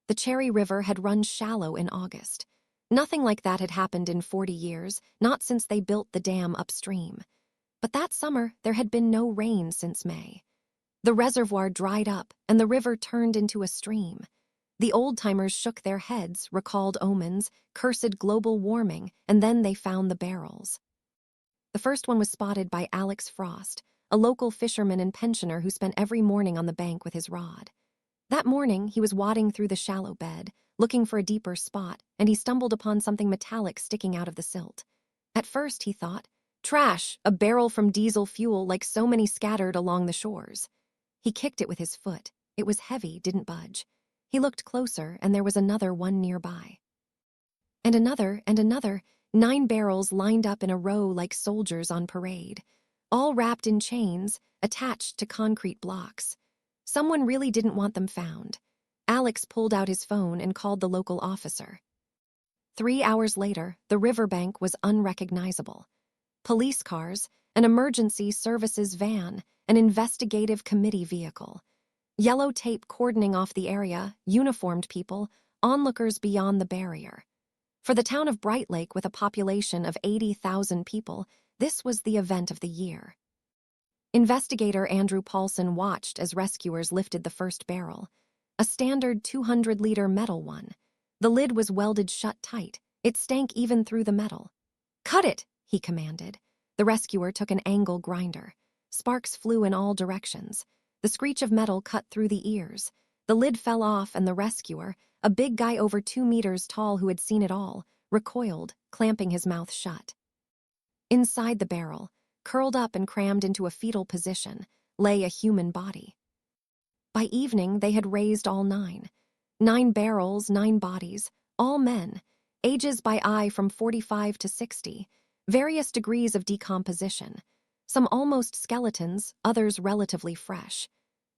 The Cherry River had run shallow in August. Nothing like that had happened in 40 years, not since they built the dam upstream. But that summer, there had been no rain since May. The reservoir dried up, and the river turned into a stream. The old-timers shook their heads, recalled omens, cursed global warming, and then they found the barrels. The first one was spotted by Alex Frost, a local fisherman and pensioner who spent every morning on the bank with his rod. That morning, he was wading through the shallow bed, looking for a deeper spot, and he stumbled upon something metallic sticking out of the silt. At first, he thought, trash, a barrel from diesel fuel like so many scattered along the shores. He kicked it with his foot. It was heavy, didn't budge. He looked closer, and there was another one nearby. And another, 9 barrels lined up in a row like soldiers on parade, all wrapped in chains, attached to concrete blocks. Someone really didn't want them found. Alex pulled out his phone and called the local officer. 3 hours later, the riverbank was unrecognizable. Police cars, an emergency services van, an investigative committee vehicle. Yellow tape cordoning off the area, uniformed people, onlookers beyond the barrier. For the town of Bright Lake, with a population of 80,000 people, this was the event of the year. Investigator Andrew Paulson watched as rescuers lifted the first barrel, a standard 200-liter metal one. The lid was welded shut tight. It stank even through the metal. "Cut it!" he commanded. The rescuer took an angle grinder. Sparks flew in all directions. The screech of metal cut through the ears. The lid fell off, and the rescuer, a big guy over 2 meters tall who had seen it all, recoiled, clamping his mouth shut. Inside the barrel, curled up and crammed into a fetal position, lay a human body. By evening, they had raised all 9. 9 barrels, 9 bodies, all men, ages by eye from 45 to 60, various degrees of decomposition, some almost skeletons, others relatively fresh.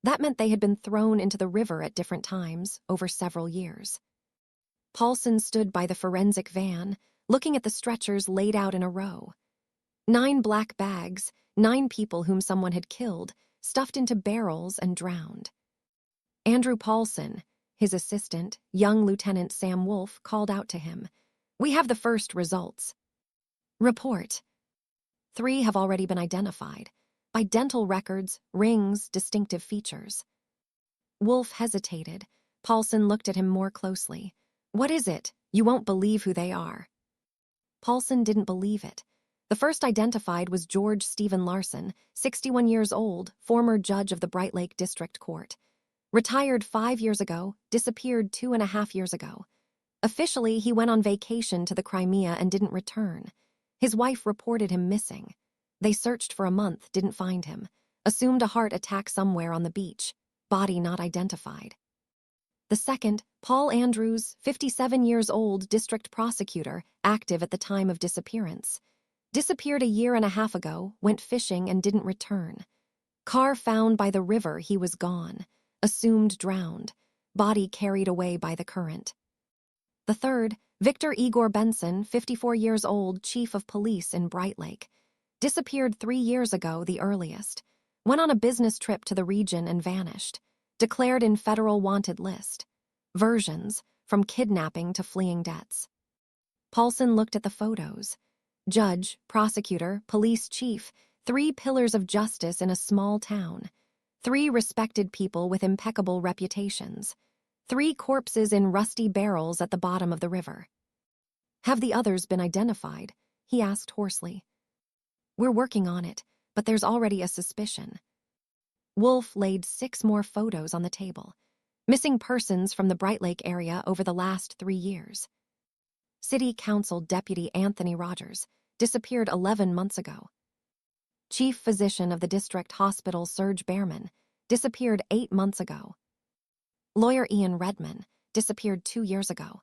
That meant they had been thrown into the river at different times, over several years. Paulson stood by the forensic van, looking at the stretchers laid out in a row. 9 black bags, 9 people whom someone had killed, stuffed into barrels and drowned. Andrew Paulson, his assistant, young Lieutenant Sam Wolfe, called out to him. "We have the first results." "Report." 3 have already been identified, by dental records, rings, distinctive features. Wolfe hesitated. Paulson looked at him more closely. "What is it? You won't believe who they are." Paulson didn't believe it. The first identified was George Stephen Larson, 61 years old, former judge of the Bright Lake District Court. Retired 5 years ago, disappeared 2.5 years ago. Officially, he went on vacation to the Crimea and didn't return. His wife reported him missing. They searched for a month, didn't find him. Assumed a heart attack somewhere on the beach. Body not identified. The second, Paul Andrews, 57 years old, district prosecutor, active at the time of disappearance. Disappeared a 1.5 years ago, went fishing and didn't return. Car found by the river, he was gone. Assumed drowned. Body carried away by the current. The third, Victor Igor Benson, 54 years old, chief of police in Bright Lake. Disappeared 3 years ago, the earliest. Went on a business trip to the region and vanished. Declared in federal wanted list. Versions, from kidnapping to fleeing debts. Paulson looked at the photos. Judge, prosecutor, police chief, 3 pillars of justice in a small town. 3 respected people with impeccable reputations. 3 corpses in rusty barrels at the bottom of the river. "Have the others been identified?" he asked hoarsely. "We're working on it, but there's already a suspicion." Wolfe laid 6 more photos on the table. Missing persons from the Bright Lake area over the last 3 years. City Council Deputy Anthony Rogers, disappeared 11 months ago. Chief Physician of the District Hospital Serge Behrman, disappeared 8 months ago. Lawyer Ian Redman, disappeared 2 years ago.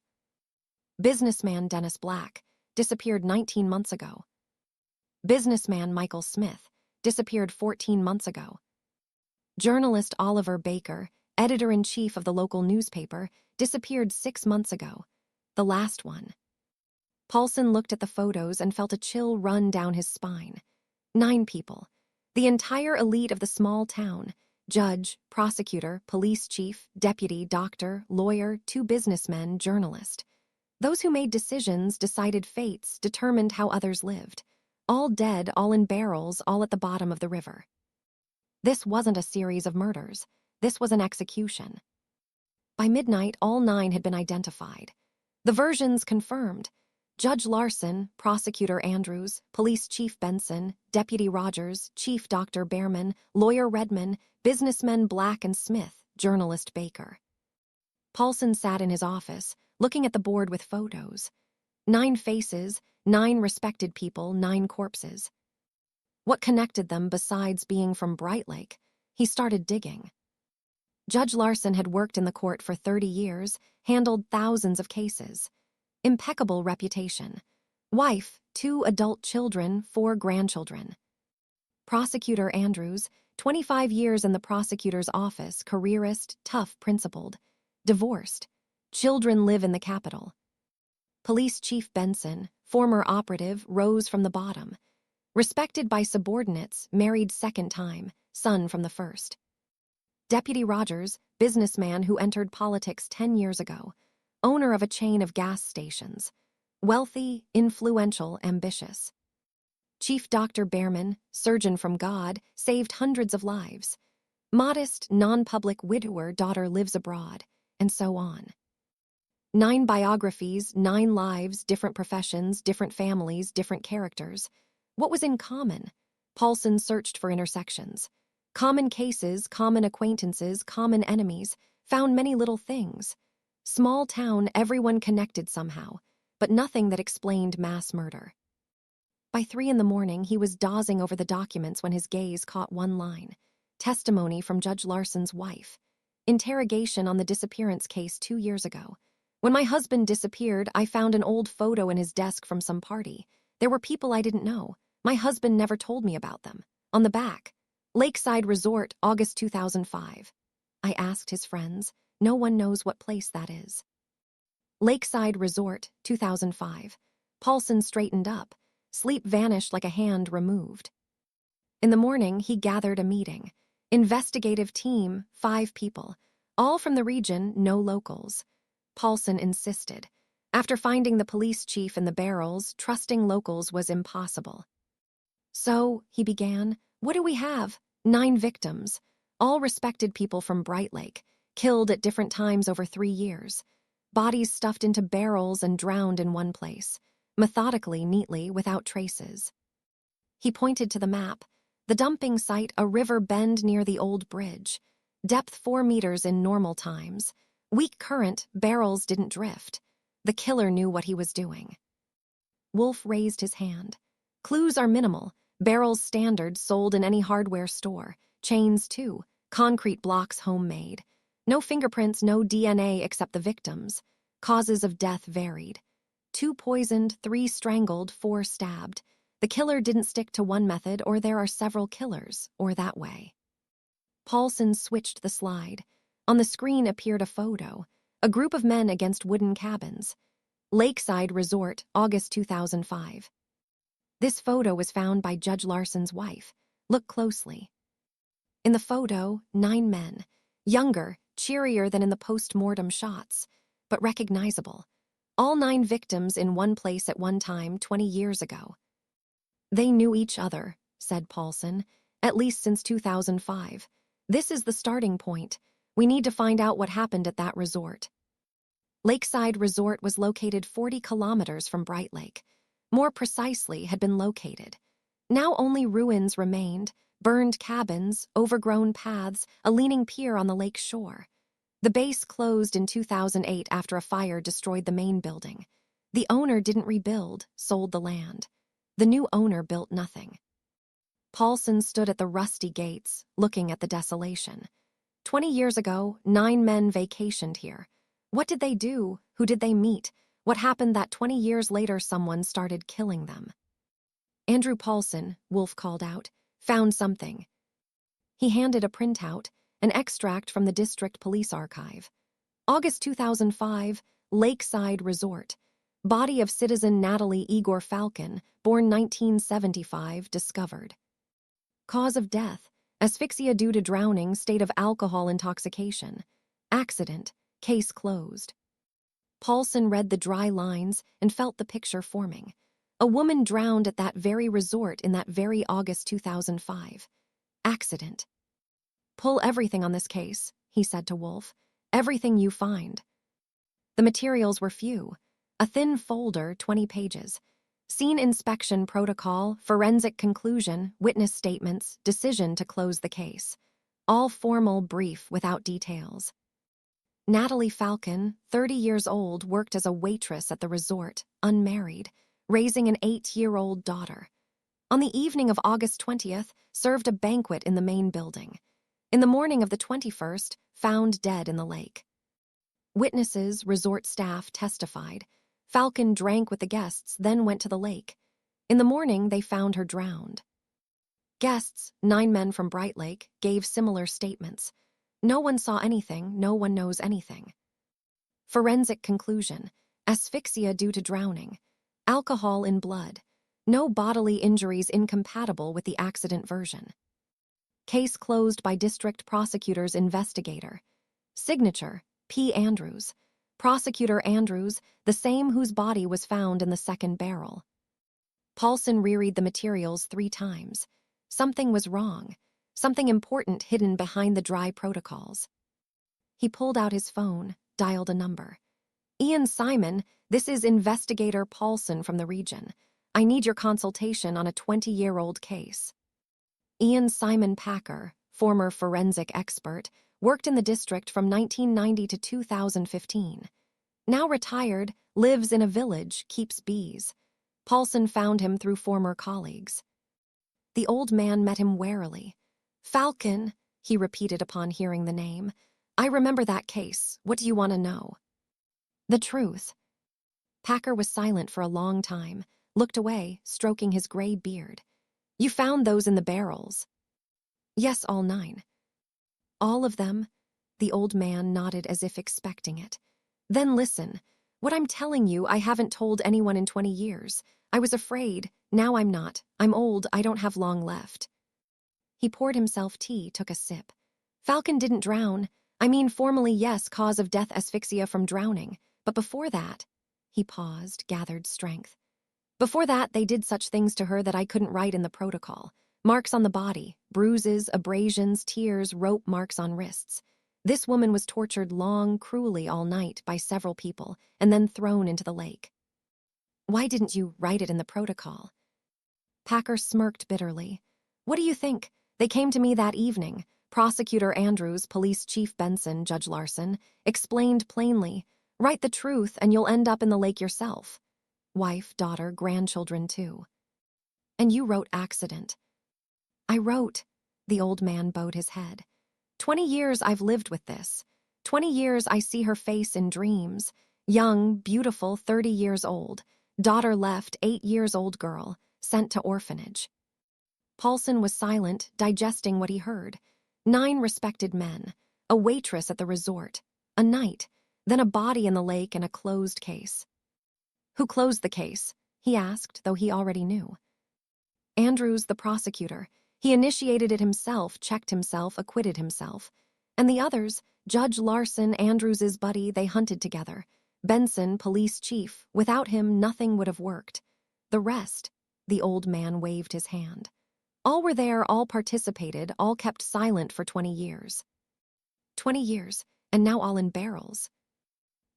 Businessman Dennis Black, disappeared 19 months ago. Businessman Michael Smith, disappeared 14 months ago. Journalist Oliver Baker, editor-in-chief of the local newspaper, disappeared 6 months ago. The last one. Paulson looked at the photos and felt a chill run down his spine. 9 people. The entire elite of the small town. Judge, prosecutor, police chief, deputy, doctor, lawyer, 2 businessmen, journalist. Those who made decisions, decided fates, determined how others lived. All dead, all in barrels, all at the bottom of the river. This wasn't a series of murders. This was an execution. By midnight, all 9 had been identified. The versions confirmed. Judge Larson, Prosecutor Andrews, Police Chief Benson, Deputy Rogers, Chief Dr. Behrman, Lawyer Redman, businessmen Black and Smith, journalist Baker. Paulson sat in his office, looking at the board with photos. 9 faces, 9 respected people, 9 corpses. What connected them besides being from Bright Lake? He started digging. Judge Larson had worked in the court for 30 years, handled thousands of cases. Impeccable reputation. Wife, 2 adult children, 4 grandchildren. Prosecutor Andrews, 25 years in the prosecutor's office, careerist, tough, principled. Divorced. Children live in the capital. Police Chief Benson, former operative, rose from the bottom. Respected by subordinates, married second time, son from the first. Deputy Rogers, businessman who entered politics 10 years ago, owner of a chain of gas stations. Wealthy, influential, ambitious. Chief Dr. Behrman, surgeon from God, saved hundreds of lives. Modest, non-public widower, daughter lives abroad, and so on. 9 biographies, 9 lives, different professions, different families, different characters. What was in common? Paulson searched for intersections. Common cases, common acquaintances, common enemies, found many little things. Small town, everyone connected somehow, but nothing that explained mass murder. By 3 a.m, he was dozing over the documents when his gaze caught one line. Testimony from Judge Larson's wife. Interrogation on the disappearance case 2 years ago. When my husband disappeared, I found an old photo in his desk from some party. There were people I didn't know. My husband never told me about them. On the back, Lakeside Resort, August 2005. I asked his friends. No one knows what place that is. Lakeside Resort, 2005. Paulson straightened up. Sleep vanished like a hand removed. In the morning, he gathered a meeting. Investigative team, 5 people. All from the region, no locals. Paulson insisted. After finding the police chief in the barrels, trusting locals was impossible. So, he began, what do we have? 9 victims. All respected people from Bright Lake, killed at different times over 3 years. Bodies stuffed into barrels and drowned in one place. Methodically, neatly, without traces. He pointed to the map. The dumping site, a river bend near the old bridge. Depth 4 meters in normal times. Weak current, barrels didn't drift. The killer knew what he was doing. Wolf raised his hand. Clues are minimal. Barrels standard, sold in any hardware store. Chains too. Concrete blocks homemade. No fingerprints, no DNA except the victims. Causes of death varied. 2 poisoned, 3 strangled, 4 stabbed. The killer didn't stick to one method, or there are several killers, or that way. Paulson switched the slide. On the screen appeared a photo. A group of men against wooden cabins. Lakeside Resort, August 2005. This photo was found by Judge Larson's wife. Look closely. In the photo, 9 men. Younger, cheerier than in the post-mortem shots, but recognizable. All 9 victims in one place at one time 20 years ago. They knew each other, said Paulson, at least since 2005. This is the starting point. We need to find out what happened at that resort. Lakeside Resort was located 40 kilometers from Bright Lake. More precisely, had been located. Now only ruins remained, burned cabins, overgrown paths, a leaning pier on the lake shore. The base closed in 2008 after a fire destroyed the main building. The owner didn't rebuild, sold the land. The new owner built nothing. Paulson stood at the rusty gates, looking at the desolation. 20 years ago, 9 men vacationed here. What did they do? Who did they meet? What happened that 20 years later someone started killing them? Andrew Paulson, Wolf called out, found something. He handed a printout, an extract from the district police archive. August 2005, Lakeside Resort. Body of citizen Natalie Igor Falcon, born 1975, discovered. Cause of death, Asphyxia due to drowning, state of alcohol intoxication. Accident, case closed. Paulson read the dry lines and felt the picture forming. A woman drowned at that very resort in that very August 2005. Accident. Pull everything on this case, he said to Wolf. Everything you find. The materials were few. A thin folder, 20 pages. Scene inspection protocol, forensic conclusion, witness statements, decision to close the case. All formal, brief, without details. Natalie Falcon, 30 years old, worked as a waitress at the resort, unmarried, raising an 8-year-old daughter. On the evening of August 20th, served a banquet in the main building. In the morning of the 21st, found dead in the lake. Witnesses, resort staff testified. Falcon drank with the guests, then went to the lake. In the morning, they found her drowned. Guests, 9 men from Bright Lake, gave similar statements. No one saw anything, no one knows anything. Forensic conclusion: asphyxia due to drowning. Alcohol in blood. No bodily injuries incompatible with the accident version. Case closed by District Prosecutor's investigator. Signature: P. Andrews. Prosecutor Andrews, the same whose body was found in the second barrel. Paulson reread the materials 3 times. Something was wrong. Something important hidden behind the dry protocols. He pulled out his phone, dialed a number. Ian Simon, this is Investigator Paulson from the region. I need your consultation on a 20-year-old case. Ian Simon Packer, former forensic expert, worked in the district from 1990 to 2015. Now retired, lives in a village, keeps bees. Paulson found him through former colleagues. The old man met him warily. Falcon, he repeated upon hearing the name. I remember that case. What do you want to know? The truth. Packer was silent for a long time, looked away, stroking his gray beard. You found those in the barrels? Yes, all 9. All of them? The old man nodded as if expecting it. Then listen. What I'm telling you, I haven't told anyone in 20 years. I was afraid. Now I'm not. I'm old. I don't have long left. He poured himself tea, took a sip. Falcon didn't drown. I mean, formally, yes, cause of death asphyxia from drowning. But before that, he paused, gathered strength. Before that, they did such things to her that I couldn't write in the protocol. Marks on the body, bruises, abrasions, tears, rope marks on wrists. This woman was tortured long, cruelly all night by several people, and then thrown into the lake. Why didn't you write it in the protocol? Packer smirked bitterly. What do you think? They came to me that evening. Prosecutor Andrews, Police Chief Benson, Judge Larson, explained plainly, write the truth and you'll end up in the lake yourself. Wife, daughter, grandchildren too. And you wrote accident. I wrote. The old man bowed his head. 20 years I've lived with this. 20 years I see her face in dreams. Young, beautiful, 30 years old. Daughter left, 8 years old girl, sent to orphanage. Paulson was silent, digesting what he heard. 9 respected men, a waitress at the resort, a night, then a body in the lake and a closed case. Who closed the case? He asked, though he already knew. Andrews, the prosecutor. He initiated it himself, checked himself, acquitted himself. And the others, Judge Larson, Andrews's buddy, they hunted together. Benson, police chief. Without him, nothing would have worked. The rest, the old man waved his hand. All were there, all participated, all kept silent for 20 years. 20 years, and now all in barrels.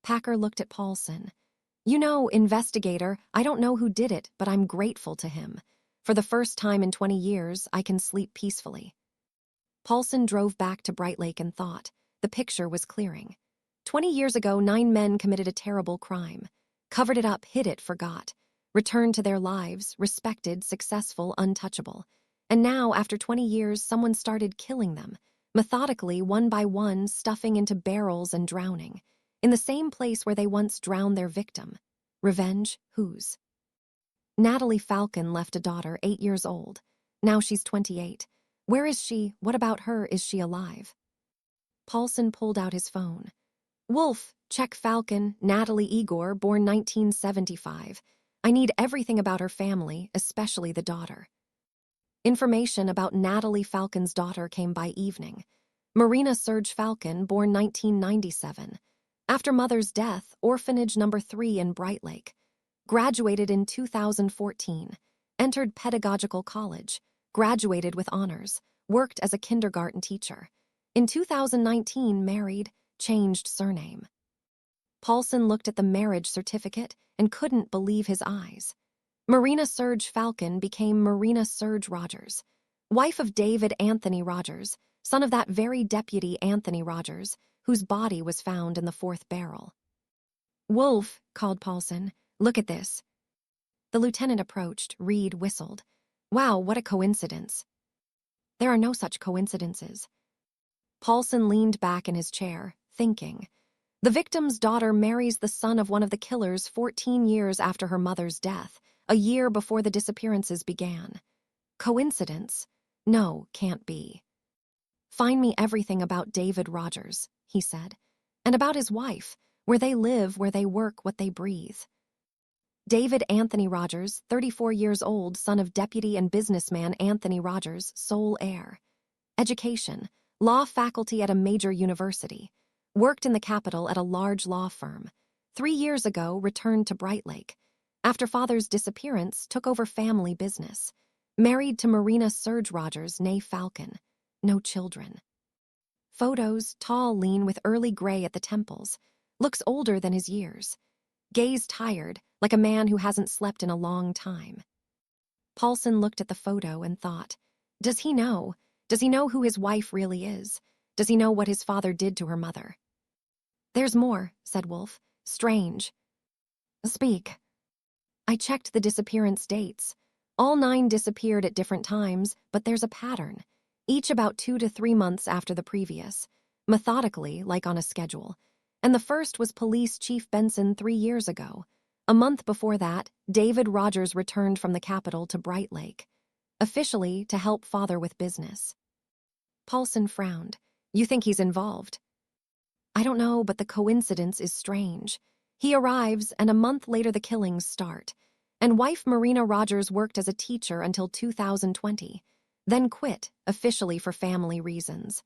Packer looked at Paulson. You know, investigator, I don't know who did it, but I'm grateful to him. For the first time in 20 years, I can sleep peacefully. Paulson drove back to Bright Lake and thought. The picture was clearing. 20 years ago, 9 men committed a terrible crime. Covered it up, hid it, forgot. Returned to their lives, respected, successful, untouchable. And now, after 20 years, someone started killing them. Methodically, one by one, stuffing into barrels and drowning. In the same place where they once drowned their victim. Revenge, whose? Natalie Falcon left a daughter, 8 years old. Now she's 28. Where is she? What about her? Is she alive? Paulson pulled out his phone. Wolf, check Falcon, Natalie Igor, born 1975. I need everything about her family, especially the daughter. Information about Natalie Falcon's daughter came by evening. Marina Serge Falcon, born 1997. After mother's death, orphanage number 3 in Bright Lake. Graduated in 2014. Entered pedagogical college. Graduated with honors. Worked as a kindergarten teacher. In 2019, married, changed surname. Paulson looked at the marriage certificate and couldn't believe his eyes. Marina Serge Falcon became Marina Serge Rogers, wife of David Anthony Rogers, son of that very deputy Anthony Rogers, whose body was found in the 4th barrel. "Wolf," called Paulson, "look at this." The lieutenant approached. Reed whistled. "Wow, what a coincidence." "There are no such coincidences." Paulson leaned back in his chair, thinking. The victim's daughter marries the son of one of the killers 14 years after her mother's death, a year before the disappearances began. Coincidence? No, can't be. "Find me everything about David Rogers," he said, "and about his wife, where they live, where they work, what they breathe." David Anthony Rogers, 34 years old, son of deputy and businessman Anthony Rogers, sole heir. Education, law faculty at a major university. Worked in the capital at a large law firm. 3 years ago, returned to Bright Lake. After father's disappearance, took over family business. Married to Marina Serge Rogers, née Falcon. No children. Photos, tall, lean, with early gray at the temples. Looks older than his years. Gaze tired, like a man who hasn't slept in a long time. Paulson looked at the photo and thought, does he know? Does he know who his wife really is? Does he know what his father did to her mother? "There's more," said Wolf. "Strange." "Speak." "I checked the disappearance dates. All 9 disappeared at different times, but there's a pattern. Each about 2 to 3 months after the previous. Methodically, like on a schedule. And the first was Police Chief Benson 3 years ago. A month before that, David Rogers returned from the capital to Bright Lake. Officially, to help father with business." Paulson frowned. "You think he's involved?" "I don't know, but the coincidence is strange. He arrives, and a month later the killings start. And wife Marina Rogers worked as a teacher until 2020, then quit, officially for family reasons.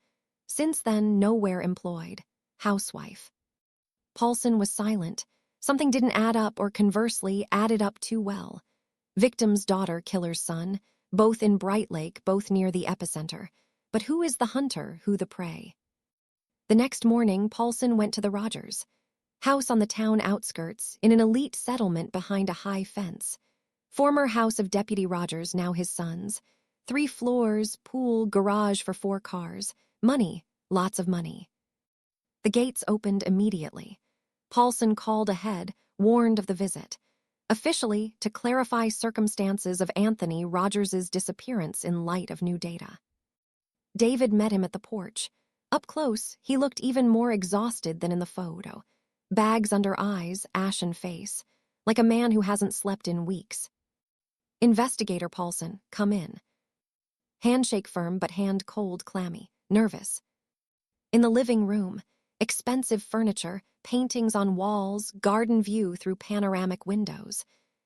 Since then, nowhere employed. Housewife." Paulson was silent. Something didn't add up, or conversely, added up too well. Victim's daughter, killer's son, both in Bright Lake, both near the epicenter. But who is the hunter, who the prey? The next morning, Paulson went to the Rogers house on the town outskirts, in an elite settlement behind a high fence. Former house of Deputy Rogers, now his son's. 3 floors, pool, garage for 4 cars. Money, lots of money. The gates opened immediately. Paulson called ahead, warned of the visit. Officially, to clarify circumstances of Anthony Rogers' disappearance in light of new data. David met him at the porch. Up close, he looked even more exhausted than in the photo. Bags under eyes, ashen face, like a man who hasn't slept in weeks. "Investigator Paulson, come in." Handshake firm, but hand cold, clammy, nervous. In the living room, expensive furniture, paintings on walls, garden view through panoramic windows,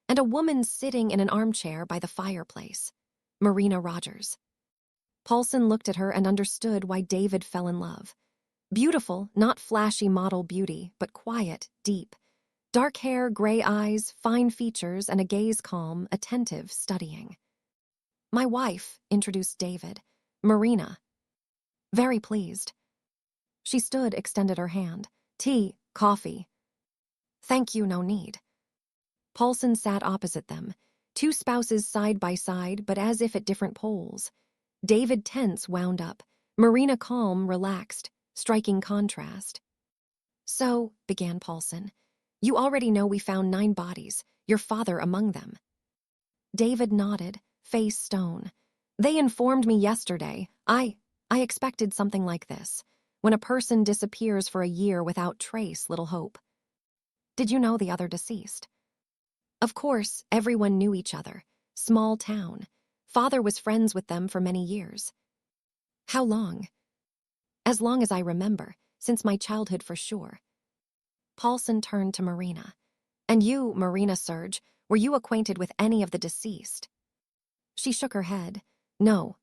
and a woman sitting in an armchair by the fireplace. Marina Rogers. Paulson looked at her and understood why David fell in love. Beautiful, not flashy model beauty, but quiet, deep. Dark hair, gray eyes, fine features, and a gaze calm, attentive, studying. "My wife," introduced David. "Marina." "Very pleased." She stood, extended her hand. "Tea, coffee." "Thank you, no need." Paulson sat opposite them, 2 spouses side by side, but as if at different poles. David tense, wound up. Marina calm, relaxed, striking contrast. "So," began Paulson, "you already know we found 9 bodies, your father among them." David nodded, face stone. "They informed me yesterday. I expected something like this. When a person disappears for a year without trace, little hope." "Did you know the other deceased?" "Of course, everyone knew each other. Small town. Father was friends with them for many years." "How long?" "As long as I remember, since my childhood for sure." Paulson turned to Marina. "And you, Marina Serge, were you acquainted with any of the deceased?" She shook her head. No.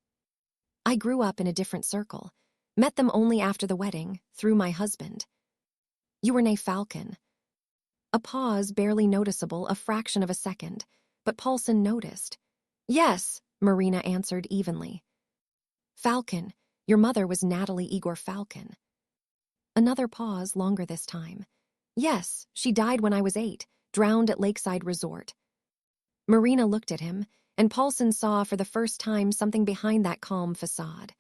I grew up in a different circle. Met them only after the wedding, through my husband. You were named Falcon. A pause barely noticeable, a fraction of a second, but Paulson noticed. Yes, Marina answered evenly. Falcon, your mother was Natalie Igor Falcon. Another pause, longer this time. Yes, she died when I was 8, drowned at Lakeside Resort. Marina looked at him, and Paulson saw for the first time something behind that calm facade.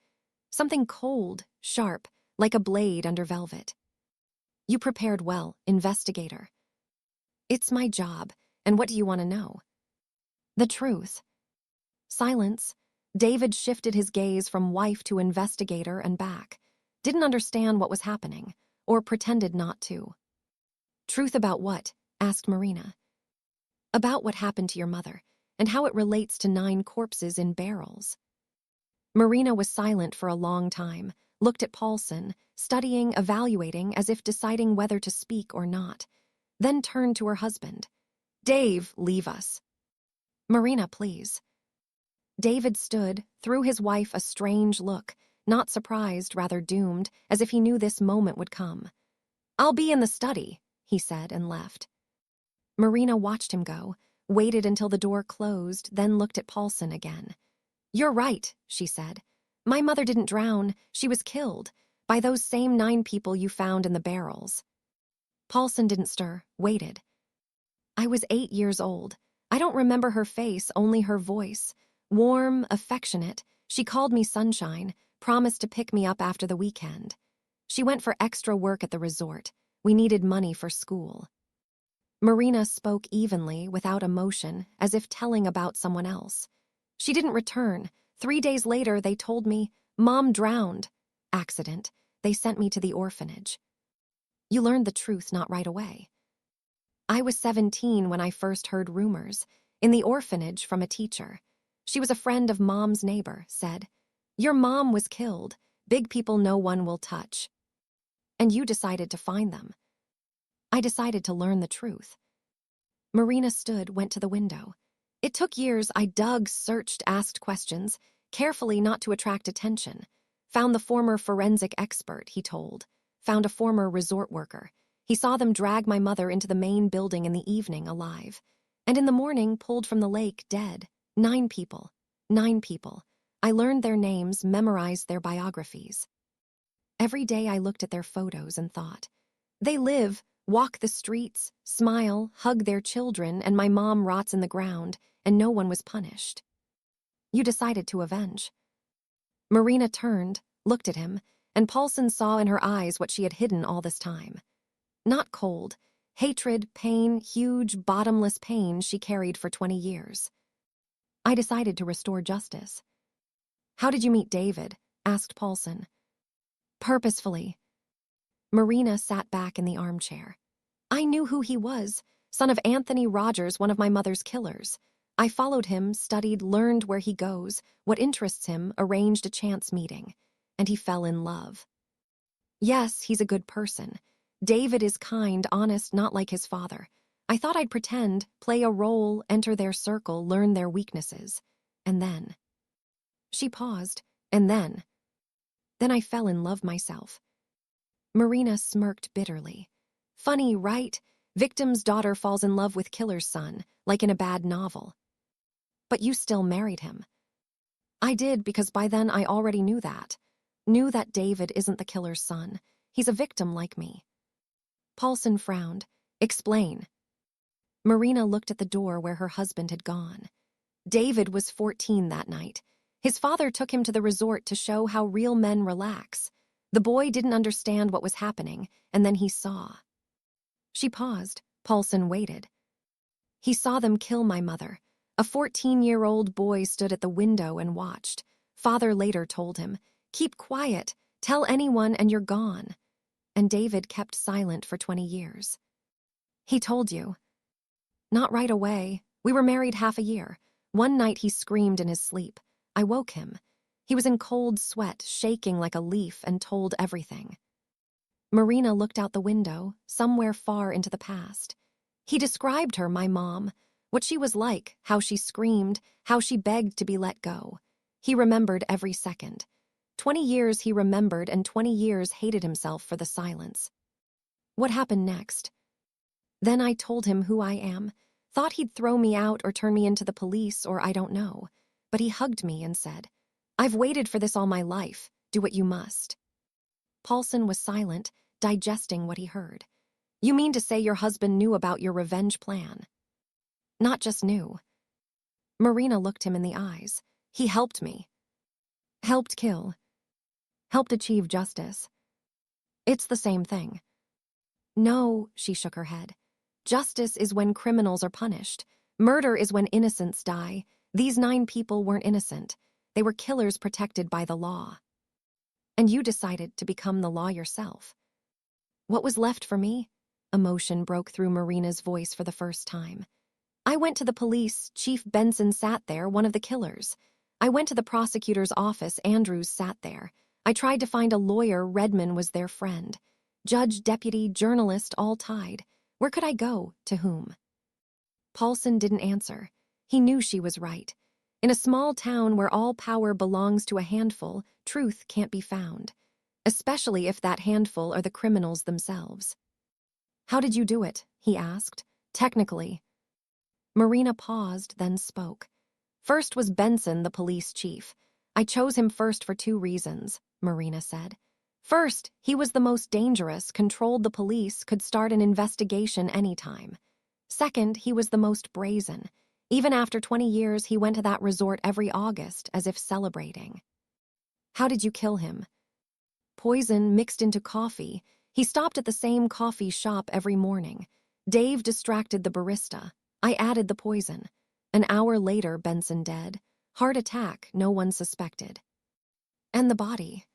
Something cold, sharp, like a blade under velvet. You prepared well, investigator. It's my job, and what do you want to know? The truth. Silence. David shifted his gaze from wife to investigator and back. Didn't understand what was happening, or pretended not to. Truth about what? Asked Marina. About what happened to your mother, and how it relates to 9 corpses in barrels. Marina was silent for a long time, looked at Paulson, studying, evaluating, as if deciding whether to speak or not, then turned to her husband. Dave, leave us. Marina, please. David stood, threw his wife a strange look, not surprised, rather doomed, as if he knew this moment would come. I'll be in the study, he said, and left. Marina watched him go, waited until the door closed, then looked at Paulson again. You're right, she said. My mother didn't drown, she was killed, by those same 9 people you found in the barrels. Paulson didn't stir, waited. I was 8 years old. I don't remember her face, only her voice. Warm, affectionate, she called me Sunshine, promised to pick me up after the weekend. She went for extra work at the resort. We needed money for school. Marina spoke evenly, without emotion, as if telling about someone else. She didn't return. 3 days later, they told me, Mom drowned. Accident. They sent me to the orphanage. You learned the truth not right away. I was 17 when I first heard rumors, in the orphanage from a teacher. She was a friend of Mom's neighbor, said, Your mom was killed. Big people no one will touch. And you decided to find them. I decided to learn the truth. Marina stood, went to the window. It took years. I dug, searched, asked questions, carefully not to attract attention. Found the former forensic expert, he told. Found a former resort worker. He saw them drag my mother into the main building in the evening alive. And in the morning, pulled from the lake, dead. 9 people. 9 people. I learned their names, memorized their biographies. Every day I looked at their photos and thought, they live, walk the streets, smile, hug their children, and my mom rots in the ground, and no one was punished. You decided to avenge. Marina turned, looked at him, and Paulson saw in her eyes what she had hidden all this time. Not cold, hatred, pain, huge, bottomless pain she carried for 20 years. I decided to restore justice. How did you meet David? Asked Paulson. Purposefully. Marina sat back in the armchair. I knew who he was, son of Anthony Rogers, one of my mother's killers. I followed him, studied, learned where he goes, what interests him, arranged a chance meeting. And he fell in love. Yes, he's a good person. David is kind, honest, not like his father. I thought I'd pretend, play a role, enter their circle, learn their weaknesses. And then. She paused. And then. Then I fell in love myself. Marina smirked bitterly. Funny, right? Victim's daughter falls in love with killer's son, like in a bad novel. But you still married him. I did, because by then I already knew that. Knew that David isn't the killer's son. He's a victim like me. Paulson frowned. Explain. Marina looked at the door where her husband had gone. David was 14 that night. His father took him to the resort to show how real men relax. The boy didn't understand what was happening, and then he saw. She paused. Paulson waited. He saw them kill my mother. A 14-year-old boy stood at the window and watched. Father later told him, keep quiet, tell anyone and you're gone. And David kept silent for 20 years. He told you. Not right away. We were married half a year. One night he screamed in his sleep. I woke him. He was in cold sweat, shaking like a leaf, and told everything. Marina looked out the window, somewhere far into the past. He described her, my mom, what she was like, how she screamed, how she begged to be let go. He remembered every second. 20 years he remembered, and 20 years hated himself for the silence. What happened next? Then I told him who I am. Thought he'd throw me out or turn me into the police, or I don't know. But he hugged me and said, "I've waited for this all my life. Do what you must." Paulson was silent, digesting what he heard. "You mean to say your husband knew about your revenge plan?" "Not just knew." Marina looked him in the eyes. "He helped me." "Helped kill." "Helped achieve justice." "It's the same thing." "No," she shook her head. "Justice is when criminals are punished. Murder is when innocents die. These 9 people weren't innocent. They were killers protected by the law. And you decided to become the law yourself." "What was left for me?" Emotion broke through Marina's voice for the first time. "I went to the police. Chief Benson sat there, one of the killers. I went to the prosecutor's office. Andrews sat there. I tried to find a lawyer. Redman was their friend. Judge, deputy, journalist, all tied. Where could I go? To whom?" Paulson didn't answer. He knew she was right. In a small town where all power belongs to a handful, truth can't be found, especially if that handful are the criminals themselves. "How did you do it?" he asked. "Technically." Marina paused, then spoke. "First was Benson, the police chief. I chose him first for 2 reasons," Marina said. "First, he was the most dangerous, controlled the police, could start an investigation anytime. Second, he was the most brazen. Even after 20 years, he went to that resort every August, as if celebrating." "How did you kill him?" "Poison mixed into coffee. He stopped at the same coffee shop every morning. Dave distracted the barista. I added the poison. An hour later, Benson dead. Heart attack, no one suspected." "And the body?"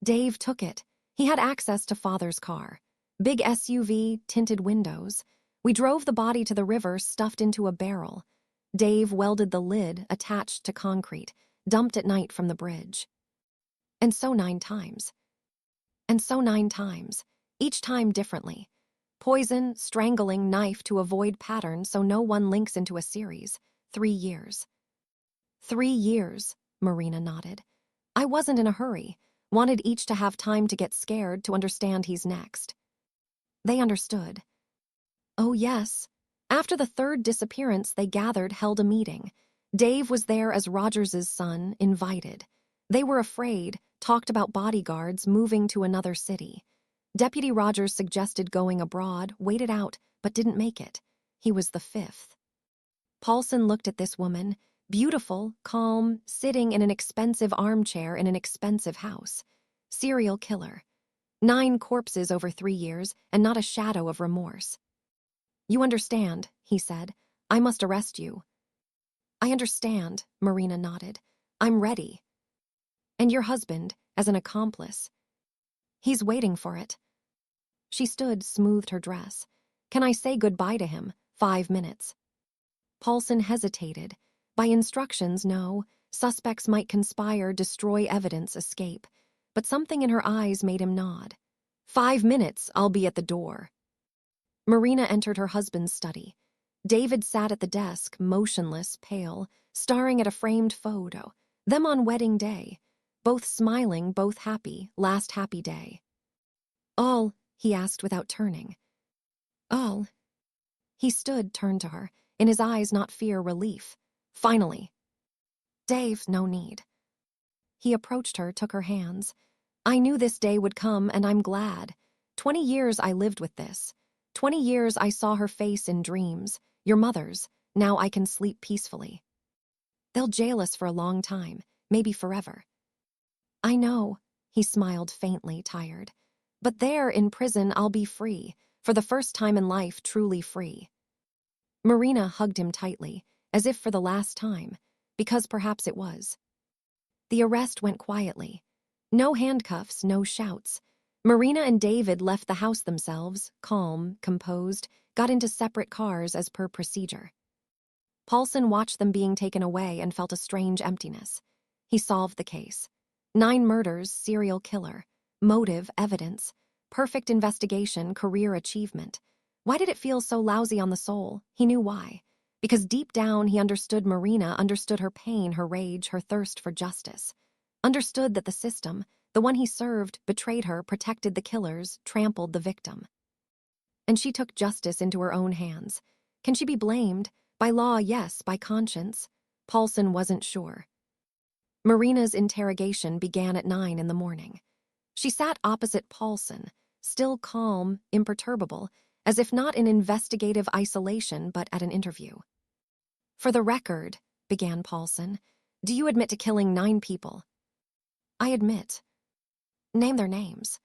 "Dave took it. He had access to father's car. Big SUV, tinted windows. We drove the body to the river, stuffed into a barrel. Dave welded the lid, attached to concrete, dumped at night from the bridge. And so 9 times. And so 9 times. Each time differently. Poison, strangling, knife to avoid pattern so no one links into a series. 3 years." 3 years, Marina nodded. "I wasn't in a hurry. Wanted each to have time to get scared, to understand he's next." They understood. "Oh, yes." After the 3rd disappearance, they gathered, held a meeting. Dave was there as Rogers's son, invited. They were afraid, talked about bodyguards, moving to another city. Deputy Rogers suggested going abroad, waited out, but didn't make it. He was the 5th. Paulson looked at this woman, beautiful, calm, sitting in an expensive armchair in an expensive house. Serial killer. 9 corpses over 3 years, and not a shadow of remorse. "You understand," he said. "I must arrest you." "I understand," Marina nodded. "I'm ready." "And your husband, as an accomplice?" "He's waiting for it." She stood, smoothed her dress. "Can I say goodbye to him? 5 minutes." Paulson hesitated. By instructions, no. Suspects might conspire, destroy evidence, escape. But something in her eyes made him nod. 5 minutes, I'll be at the door." Marina entered her husband's study. David sat at the desk, motionless, pale, staring at a framed photo. Them on wedding day. Both smiling, both happy, last happy day. "All?" he asked without turning. "All?" He stood, turned to her. In his eyes, not fear, relief. "Finally." "Dave, no need." He approached her, took her hands. "I knew this day would come, and I'm glad. 20 years I lived with this. 20 years I saw her face in dreams. Your mother's. Now I can sleep peacefully. They'll jail us for a long time, maybe forever." "I know." He smiled faintly, tired. "But there, in prison, I'll be free. For the first time in life, truly free." Marina hugged him tightly, as if for the last time, because perhaps it was. The arrest went quietly. No handcuffs, no shouts. Marina and David left the house themselves, calm, composed, got into separate cars as per procedure. Paulson watched them being taken away and felt a strange emptiness. He solved the case. 9 murders, serial killer. Motive, evidence. Perfect investigation, career achievement. Why did it feel so lousy on the soul? He knew why. Because deep down he understood Marina, understood her pain, her rage, her thirst for justice. Understood that the system, the one he served, betrayed her, protected the killers, trampled the victim. And she took justice into her own hands. Can she be blamed? By law, yes. By conscience? Paulson wasn't sure. Marina's interrogation began at 9 in the morning. She sat opposite Paulson, still calm, imperturbable, as if not in investigative isolation but at an interview. "For the record," began Paulson, "do you admit to killing 9 people?" "I admit." "Name their names."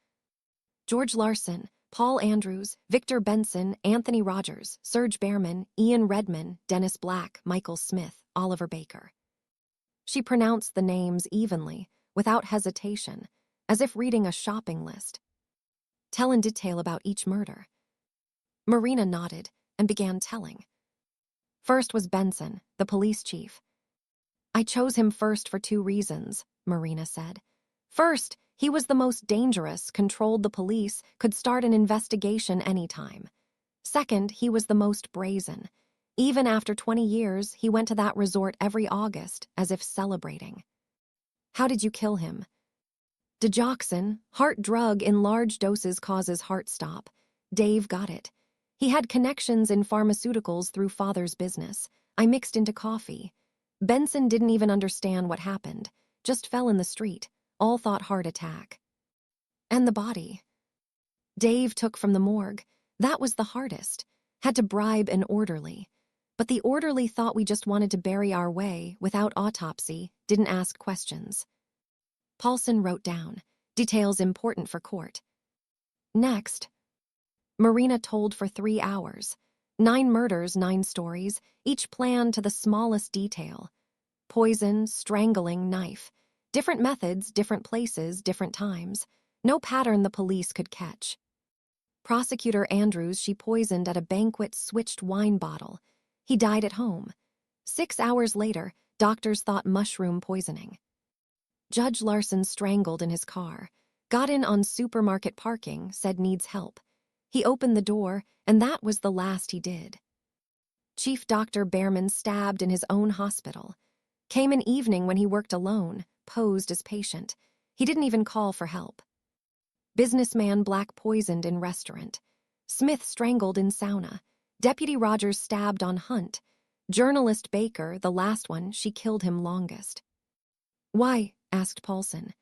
"George Larson, Paul Andrews, Victor Benson, Anthony Rogers, Serge Behrman, Ian Redman, Dennis Black, Michael Smith, Oliver Baker." She pronounced the names evenly, without hesitation, as if reading a shopping list. "Tell in detail about each murder." Marina nodded and began telling. "First was Benson, the police chief." "I chose him first for 2 reasons," Marina said. "First, he was the most dangerous, controlled the police, could start an investigation anytime. Second, he was the most brazen. Even after 20 years, he went to that resort every August, as if celebrating." "How did you kill him?" "Digoxin, heart drug in large doses causes heart stop. Dave got it. He had connections in pharmaceuticals through father's business. I mixed into coffee. Benson didn't even understand what happened, just fell in the street. All thought heart attack." "And the body?" "Dave took from the morgue. That was the hardest. Had to bribe an orderly. But the orderly thought we just wanted to bury our way, without autopsy, didn't ask questions." Paulson wrote down, details important for court. "Next." Marina told for 3 hours. 9 murders, 9 stories, each planned to the smallest detail. Poison, strangling, knife. Different methods, different places, different times. No pattern the police could catch. Prosecutor Andrews she poisoned at a banquet switched wine bottle. He died at home. 6 hours later, doctors thought mushroom poisoning. Judge Larson strangled in his car. Got in on supermarket parking, said needs help. He opened the door, and that was the last he did. Chief Dr. Behrman stabbed in his own hospital. Came an evening when he worked alone, posed as patient. He didn't even call for help. Businessman Black poisoned in restaurant. Smith strangled in sauna. Deputy Rogers stabbed on Hunt. Journalist Baker, the last one, she killed him longest. "Why?" asked Paulson.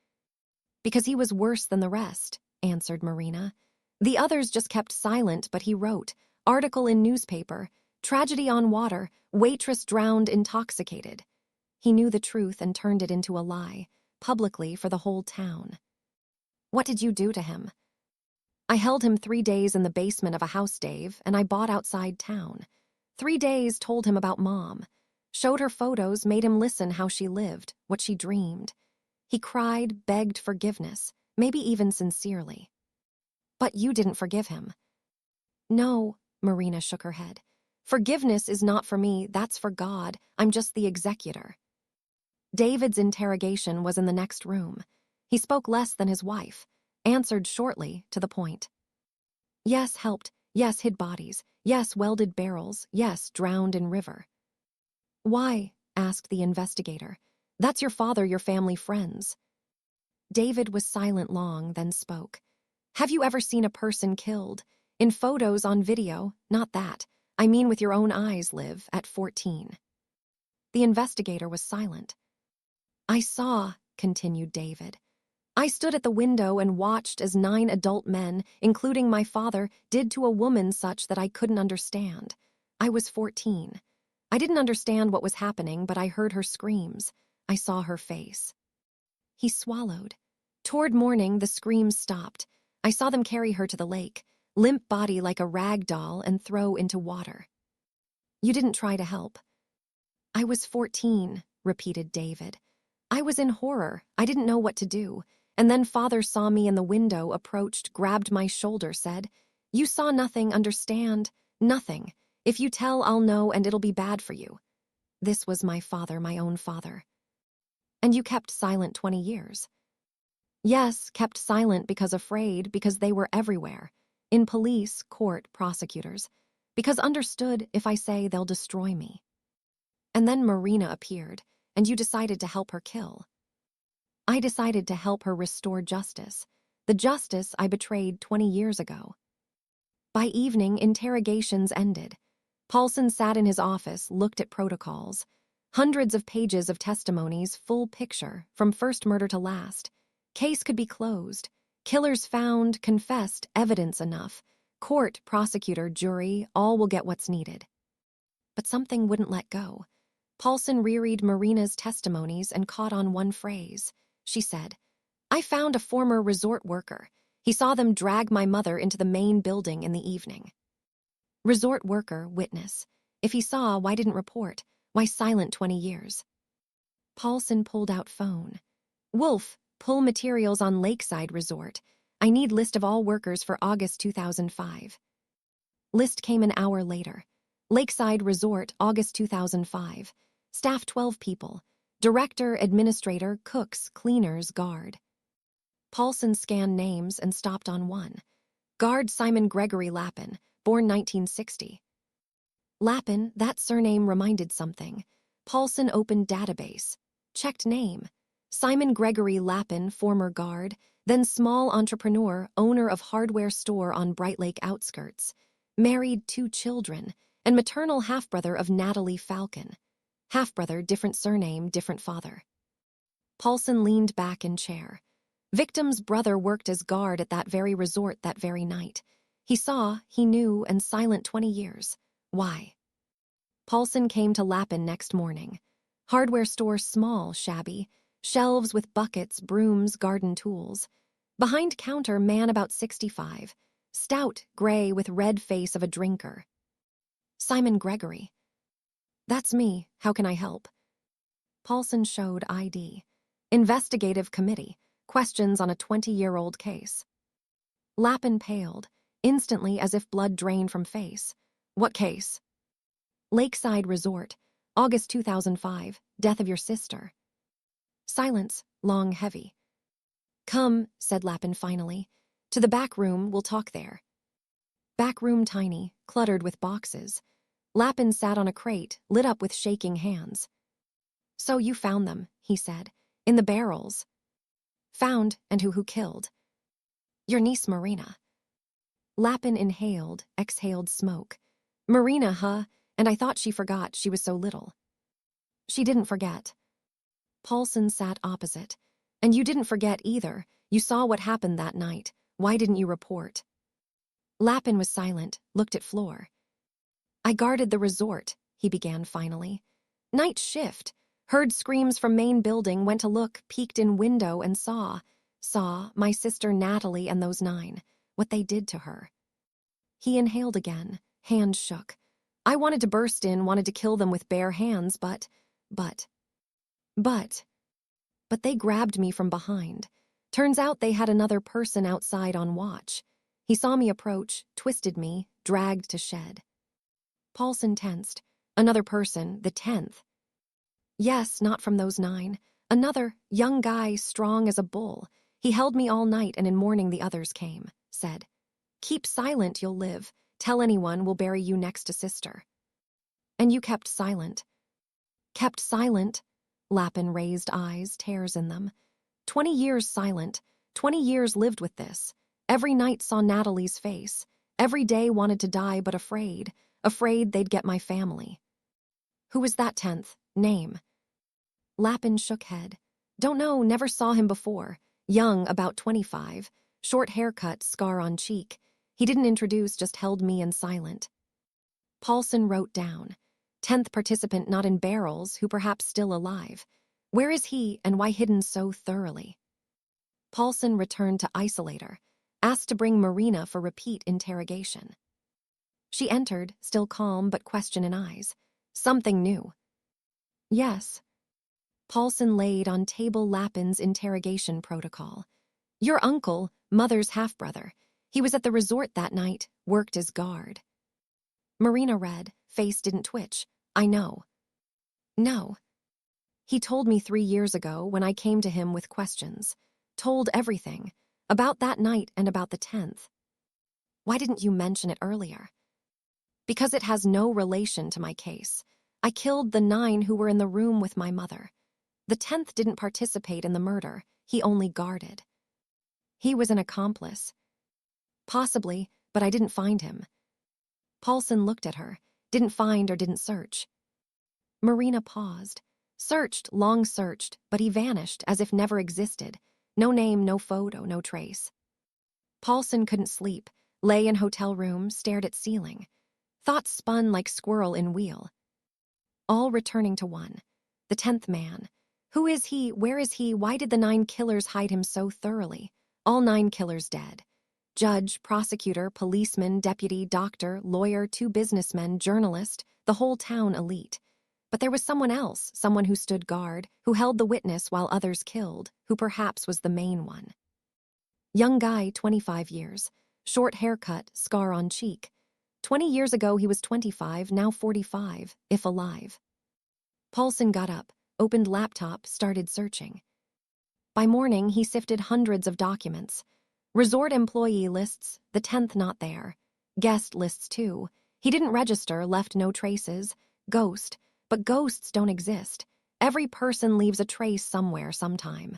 "Because he was worse than the rest," answered Marina. "The others just kept silent, but he wrote. Article in newspaper. Tragedy on water. Waitress drowned intoxicated." He knew the truth and turned it into a lie, publicly for the whole town. "What did you do to him?" "I held him 3 days in the basement of a house, Dave, and I bought outside town. 3 days, told him about Mom. Showed her photos, made him listen how she lived, what she dreamed. He cried, begged forgiveness, maybe even sincerely." "But you didn't forgive him." "No," Marina shook her head. "Forgiveness is not for me, that's for God. I'm just the executor." David's interrogation was in the next room. He spoke less than his wife, answered shortly, to the point. "Yes, helped. Yes, hid bodies. Yes, welded barrels. Yes, drowned in river." "Why?" asked the investigator. "That's your father, your family, friends." David was silent long, then spoke. "Have you ever seen a person killed? In photos, on video? Not that. I mean with your own eyes, Liv, at 14. The investigator was silent. "I saw," continued David. "I stood at the window and watched as 9 adult men, including my father, did to a woman such that I couldn't understand. I was 14. I didn't understand what was happening, but I heard her screams. I saw her face." He swallowed. "Toward morning, the screams stopped. I saw them carry her to the lake, limp body like a rag doll, and throw into water." "You didn't try to help." "I was 14, repeated David. "I was in horror. I didn't know what to do. And then Father saw me in the window, approached, grabbed my shoulder, said, 'You saw nothing, understand? Nothing. If you tell, I'll know, and it'll be bad for you.' This was my father, my own father." "And you kept silent 20 years. "Yes, kept silent because afraid, because they were everywhere. In police, court, prosecutors. Because understood, if I say, they'll destroy me." And then Marina appeared, and you decided to help her kill. I decided to help her restore justice, the justice I betrayed 20 years ago. By evening, interrogations ended. Paulson sat in his office, looked at protocols. Hundreds of pages of testimonies, full picture, from first murder to last. Case could be closed. Killers found, confessed, evidence enough. Court, prosecutor, jury, all will get what's needed. But something wouldn't let go. Paulson reread Marina's testimonies and caught on one phrase. She said, "I found a former resort worker. He saw them drag my mother into the main building in the evening." Resort worker, witness. If he saw, why didn't report? Why silent 20 years? Paulson pulled out phone. "Wolf, pull materials on Lakeside Resort. I need list of all workers for August 2005. List came an hour later. Lakeside Resort, August 2005. Staff 12 people. Director, administrator, cooks, cleaners, guard. Paulson scanned names and stopped on one. Guard Simon Gregory Lappin, born 1960. Lappin, that surname reminded something. Paulson opened database. Checked name. Simon Gregory Lappin, former guard, then small entrepreneur, owner of hardware store on Bright Lake outskirts. Married, 2 children, and maternal half-brother of Natalie Falcon. Half-brother, different surname, different father. Paulson leaned back in chair. Victim's brother worked as guard at that very resort that very night. He saw, he knew, and silent 20 years. Why? Paulson came to Lappin next morning. Hardware store small, shabby. Shelves with buckets, brooms, garden tools. Behind counter, man about 65. Stout, gray, with red face of a drinker. Simon Gregory. "That's me. How can I help?" Paulson showed ID. Investigative committee. Questions on a 20-year-old case. Lappin paled, instantly as if blood drained from face. "What case?" "Lakeside Resort. August 2005. Death of your sister." Silence, long, heavy. "Come," said Lappin finally. "To the back room, we'll talk there." Back room tiny, cluttered with boxes. Lappin sat on a crate, lit up with shaking hands. "So you found them," he said. "In the barrels." "Found, and who killed?" "Your niece Marina." Lappin inhaled, exhaled smoke. "Marina, huh? And I thought she forgot, she was so little." "She didn't forget." Paulson sat opposite. "And you didn't forget either. You saw what happened that night. Why didn't you report?" Lappin was silent, looked at floor. "I guarded the resort," he began finally. "Night shift. Heard screams from main building, went to look, peeked in window and saw my sister Natalie and those 9, what they did to her." He inhaled again, hands shook. "I wanted to burst in, wanted to kill them with bare hands, but they grabbed me from behind. Turns out they had another person outside on watch. He saw me approach, twisted me, dragged to shed." Paulson tensed. "Another person, the 10th. "Yes, not from those 9. Another, young guy, strong as a bull. He held me all night and in morning the others came. Said, 'Keep silent, you'll live. Tell anyone, we'll bury you next to sister.'" "And you kept silent." "Kept silent?" Lappin raised eyes, tears in them. 20 years silent. 20 years lived with this. Every night saw Natalie's face. Every day wanted to die but afraid they'd get my family." "Who was that 10th? Name?" Lappin shook head. "Don't know, never saw him before. Young, about 25. Short haircut, scar on cheek. He didn't introduce, just held me in silent." Paulson wrote down. 10th participant not in barrels, who perhaps still alive. Where is he and why hidden so thoroughly? Paulson returned to isolator, asked to bring Marina for repeat interrogation. She entered, still calm but question in eyes. Something new. "Yes." Paulson laid on table Lappin's interrogation protocol. "Your uncle, mother's half-brother. He was at the resort that night, worked as guard." Marina read, face didn't twitch. "I know." "No." "He told me 3 years ago when I came to him with questions. Told everything. About that night and about the 10th. "Why didn't you mention it earlier?" "Because it has no relation to my case. I killed the 9 who were in the room with my mother. The 10th didn't participate in the murder, he only guarded. He was an accomplice. Possibly, but I didn't find him. Paulson looked at her, didn't find or didn't search. Marina paused. Searched, long searched, but he vanished as if never existed. No name, no photo, no trace. Paulson couldn't sleep, lay in hotel room, stared at ceiling. Thoughts spun like squirrel in wheel. All returning to one. The 10th man. Who is he? Where is he? Why did the 9 killers hide him so thoroughly? All 9 killers dead. Judge, prosecutor, policeman, deputy, doctor, lawyer, 2 businessmen, journalist, the whole town elite. But there was someone else, someone who stood guard, who held the witness while others killed, who perhaps was the main one. Young guy, 25 years. Short haircut, scar on cheek. 20 years ago he was 25, now 45, if alive. Paulson got up, opened laptop, started searching. By morning, he sifted hundreds of documents. Resort employee lists, the 10th not there. Guest lists too. He didn't register, left no traces. Ghost, but ghosts don't exist. Every person leaves a trace somewhere sometime.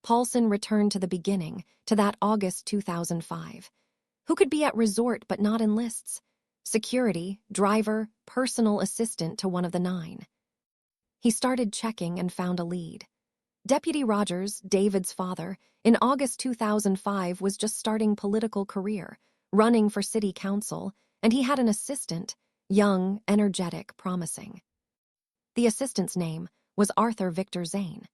Paulson returned to the beginning, to that August 2005. Who could be at resort but not in lists? Security, driver, personal assistant to one of the 9. He started checking and found a lead. Deputy Rogers, David's father, in August 2005 was just starting political career, running for city council, and he had an assistant, young, energetic, promising. The assistant's name was Arthur Victor Zane.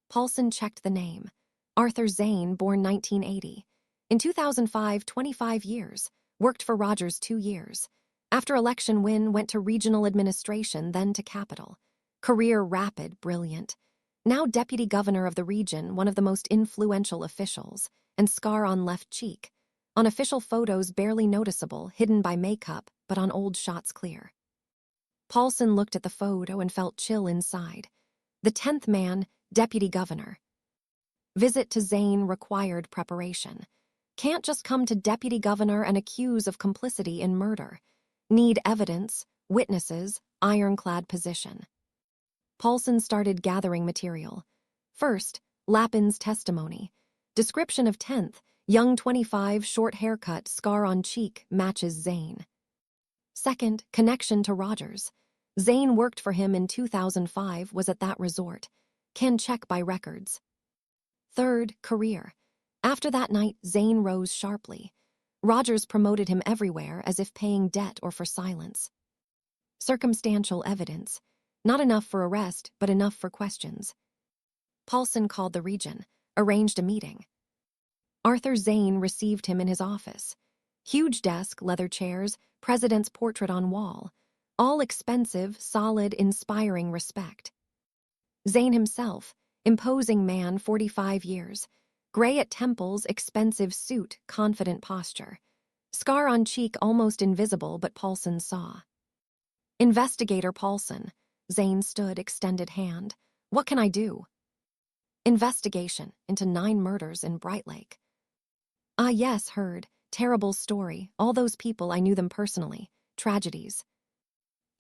Paulson checked the name. Arthur Zane, born 1980. In 2005, 25 years. Worked for Rogers 2 years. After election win, went to regional administration, then to capital. Career rapid, brilliant. Now deputy governor of the region, one of the most influential officials, and scar on left cheek. On official photos barely noticeable, hidden by makeup, but on old shots clear. Paulson looked at the photo and felt chill inside. The 10th man, deputy governor. Visit to Zane required preparation. Can't just come to deputy governor and accuse of complicity in murder. Need evidence, witnesses, ironclad position. Paulson started gathering material. First, Lappin's testimony. Description of 10th, young 25, short haircut, scar on cheek, matches Zane. Second, connection to Rogers. Zane worked for him in 2005, was at that resort. Can check by records. Third, career. After that night, Zane rose sharply. Rogers promoted him everywhere as if paying debt or for silence. Circumstantial evidence. Not enough for arrest, but enough for questions. Paulson called the region, arranged a meeting. Arthur Zane received him in his office. Huge desk, leather chairs, president's portrait on wall. All expensive, solid, inspiring respect. Zane himself, imposing man, 45 years. Gray at temples, expensive suit, confident posture. Scar on cheek almost invisible, but Paulson saw. Investigator Paulson. Zane stood, extended hand. What can I do? Investigation into 9 murders in Bright Lake. Ah, yes, heard. Terrible story. All those people, I knew them personally. Tragedies.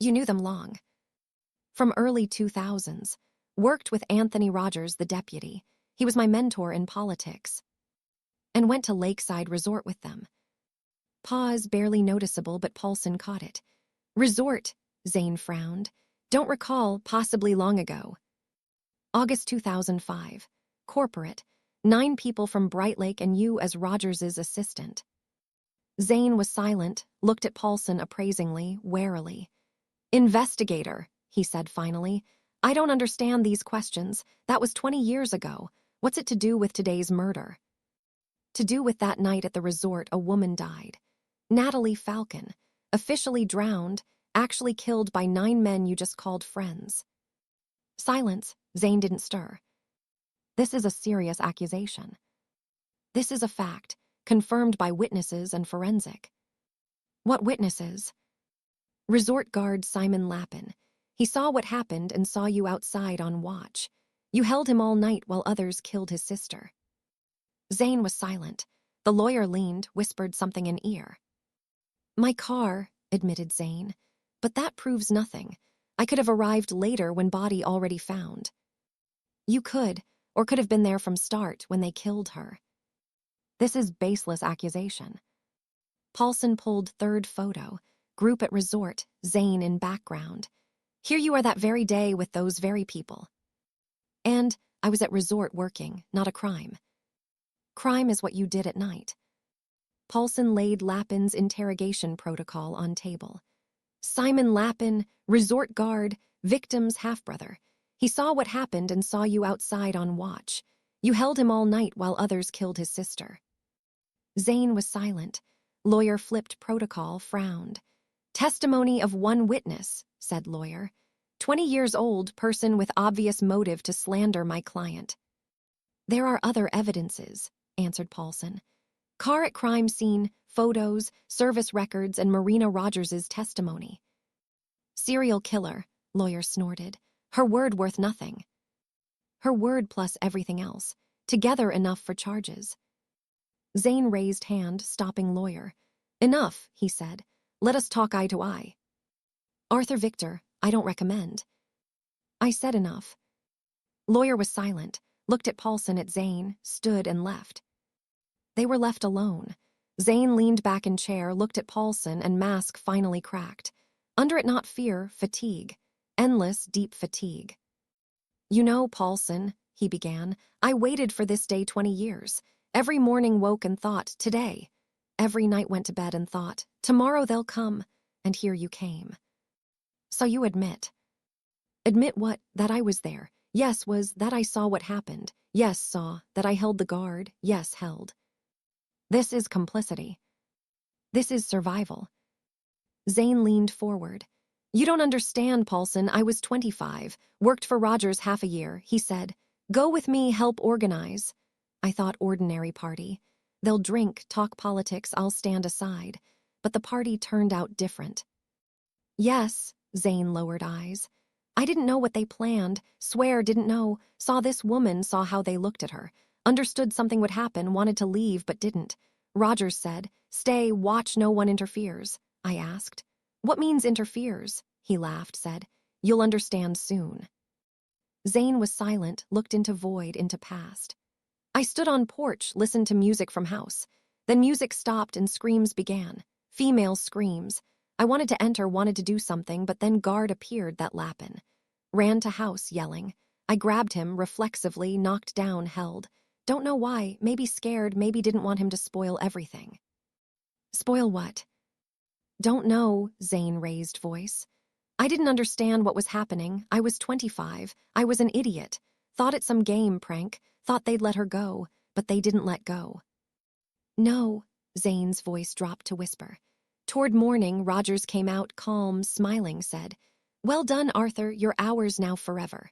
You knew them long. From early 2000s. Worked with Anthony Rogers, the deputy. He was my mentor in politics. And went to Lakeside Resort with them. Pause, barely noticeable, but Paulson caught it. Resort, Zane frowned. Don't recall, possibly long ago. August 2005. Corporate. 9 people from Bright Lake and you as Rogers's assistant. Zane was silent, looked at Paulson appraisingly, warily. Investigator, he said finally. I don't understand these questions. That was 20 years ago. What's it to do with today's murder? To do with that night at the resort a woman died. Natalie Falcon. Officially drowned, actually killed by 9 men you just called friends. Silence. Zane didn't stir. This is a serious accusation. This is a fact, confirmed by witnesses and forensic. What witnesses? Resort guard Simon Lappin. He saw what happened and saw you outside on watch. You held him all night while others killed his sister. Zane was silent. The lawyer leaned, whispered something in ear. My car, admitted Zane. But that proves nothing. I could have arrived later when body already found. You could, or could have been there from start when they killed her. This is baseless accusation. Paulson pulled third photo, group at resort, Zane in background. Here you are that very day with those very people. And I was at resort working, not a crime. Crime is what you did at night. Paulson laid Lappin's interrogation protocol on table. Simon Lappin, resort guard, victim's half-brother. He saw what happened and saw you outside on watch. You held him all night while others killed his sister. Zane was silent. Lawyer flipped protocol, frowned. Testimony of one witness, said lawyer. 20 years old, person with obvious motive to slander my client. There are other evidences, answered Paulson. Car at crime scene, photos, service records, and Marina Rogers's testimony. Serial killer, lawyer snorted. Her word worth nothing. Her word plus everything else. Together enough for charges. Zane raised hand, stopping lawyer. Enough, he said. Let us talk eye to eye. Arthur Victor, I don't recommend. I said enough. Lawyer was silent, looked at Paulson, at Zane, stood and left. They were left alone. Zane leaned back in chair, looked at Paulson, and mask finally cracked. Under it not fear, fatigue. Endless, deep fatigue. You know, Paulson, he began, I waited for this day 20 years. Every morning woke and thought, today. Every night went to bed and thought, tomorrow they'll come. And here you came. So you admit. Admit what? That I was there. Yes, was that I saw what happened. Yes, saw. That I held the guard. Yes, held. This is complicity. This is survival. Zane leaned forward. You don't understand, Paulson. I was 25, worked for Rogers half a year. He said, go with me, help organize. I thought ordinary party. They'll drink, talk politics, I'll stand aside. But the party turned out different. Yes, Zane lowered eyes. I didn't know what they planned, swear didn't know, saw this woman, saw how they looked at her, understood something would happen, wanted to leave but didn't. Rogers said, stay, watch, no one interferes. I asked. What means interferes? He laughed, said, you'll understand soon. Zane was silent, looked into void, into past. I stood on porch, listened to music from house. Then music stopped and screams began. Female screams. I wanted to enter, wanted to do something, but then guard appeared, that Lappin. Ran to house, yelling. I grabbed him, reflexively, knocked down, held. Don't know why, maybe scared, maybe didn't want him to spoil everything. Spoil what? Don't know, Zane raised voice. I didn't understand what was happening. I was 25. I was an idiot. Thought it some game prank. Thought they'd let her go, but they didn't let go. No, Zane's voice dropped to whisper. Toward morning, Rogers came out, calm, smiling, said, well done, Arthur, you're ours now forever.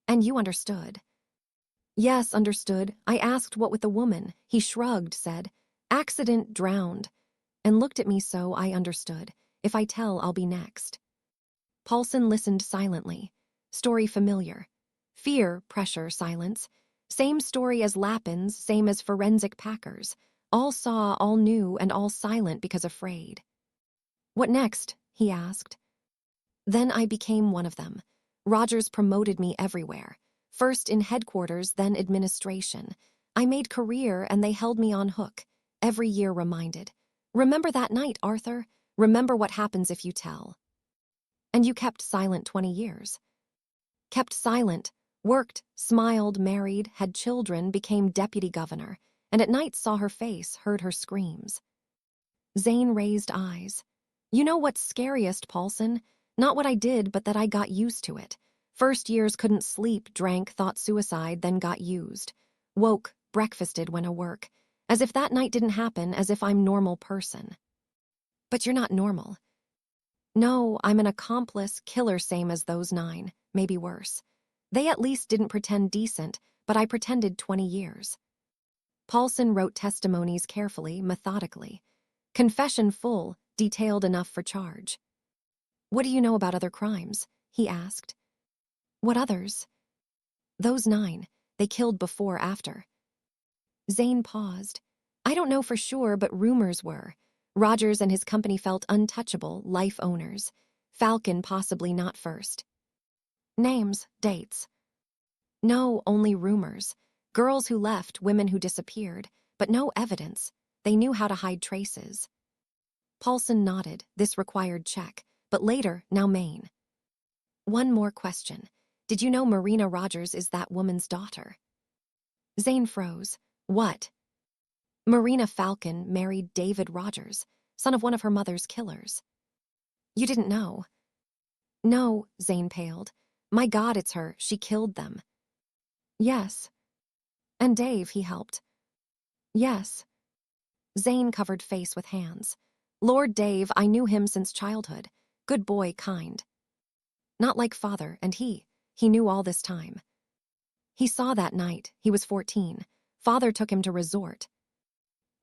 And you understood. Yes, understood. I asked what with the woman. He shrugged, said, accident, drowned. And looked at me, so I understood. If I tell, I'll be next. Paulson listened silently. Story familiar. Fear, pressure, silence. Same story as Lappin's, same as forensic Packers. All saw, all knew, and all silent because afraid. What next? He asked. Then I became one of them. Rogers promoted me everywhere. First in headquarters, then administration. I made career and they held me on hook. Every year reminded. Remember that night, Arthur? Remember what happens if you tell. And you kept silent 20 years. Kept silent, worked, smiled, married, had children, became deputy governor, and at night saw her face, heard her screams. Zane raised eyes. You know what's scariest, Paulson? Not what I did, but that I got used to it. First years couldn't sleep, drank, thought suicide, then got used. Woke, breakfasted, went to work. As if that night didn't happen, as if I'm normal person. But you're not normal. No, I'm an accomplice, killer same as those 9, maybe worse. They at least didn't pretend decent, but I pretended 20 years. Paulson wrote testimonies carefully, methodically. Confession full, detailed enough for charge. What do you know about other crimes? He asked. What others? Those 9, they killed before, after. Zane paused. I don't know for sure, but rumors were. Rogers and his company felt untouchable, life owners. Falcon possibly not first. Names, dates. No, only rumors. Girls who left, women who disappeared, but no evidence. They knew how to hide traces. Paulson nodded. This required check, but later, now Maine. One more question. Did you know Marina Rogers is that woman's daughter? Zane froze. What? Marina Falcon married David Rogers, son of one of her mother's killers. You didn't know? No, Zane paled. My God, it's her. She killed them. Yes. And Dave, he helped. Yes. Zane covered face with hands. Lord Dave, I knew him since childhood. Good boy, kind. Not like father, and he knew all this time. He saw that night. He was 14. Father took him to resort.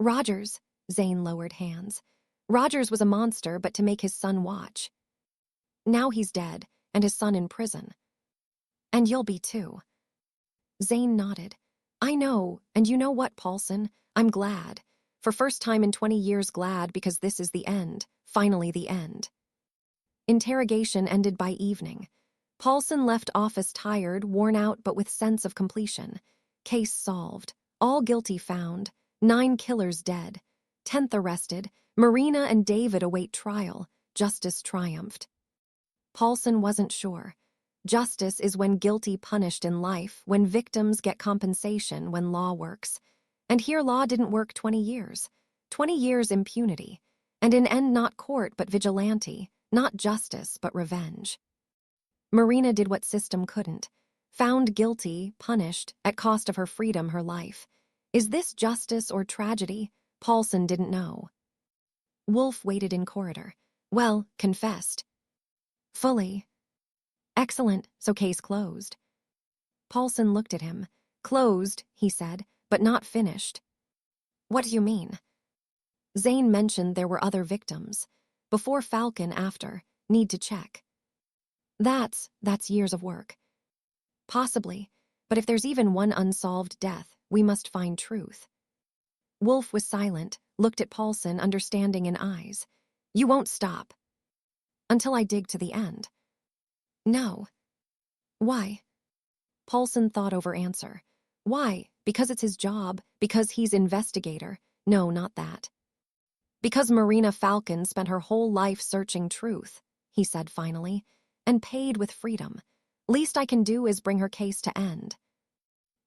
Rogers, Zane lowered hands. Rogers was a monster, but to make his son watch. Now he's dead, and his son in prison. And you'll be too. Zane nodded. I know, and you know what, Paulson? I'm glad. For first time in 20 years glad because this is the end, finally the end. Interrogation ended by evening. Paulson left office tired, worn out, but with sense of completion. Case solved. All guilty found. 9 killers dead. 10th arrested. Marina and David await trial. Justice triumphed. Paulson wasn't sure. Justice is when guilty punished in life, when victims get compensation, when law works. And here law didn't work 20 years. 20 years impunity. And in end not court but vigilante, not justice but revenge. Marina did what system couldn't. Found guilty, punished, at cost of her freedom, her life. Is this justice or tragedy? Paulson didn't know. Wolf waited in corridor. Well, confessed. Fully. Excellent, so case closed. Paulson looked at him. Closed, he said, but not finished. What do you mean? Zane mentioned there were other victims. Before Falcon, after. Need to check. That's years of work. Possibly, but if there's even one unsolved death, we must find truth. Wolf was silent, looked at Paulson, understanding in eyes. You won't stop. Until I dig to the end. No. Why? Paulson thought over answer. Why? Because it's his job, because he's investigator. No, not that. Because Marina Falcon spent her whole life searching truth, he said finally, and paid with freedom. Least I can do is bring her case to end.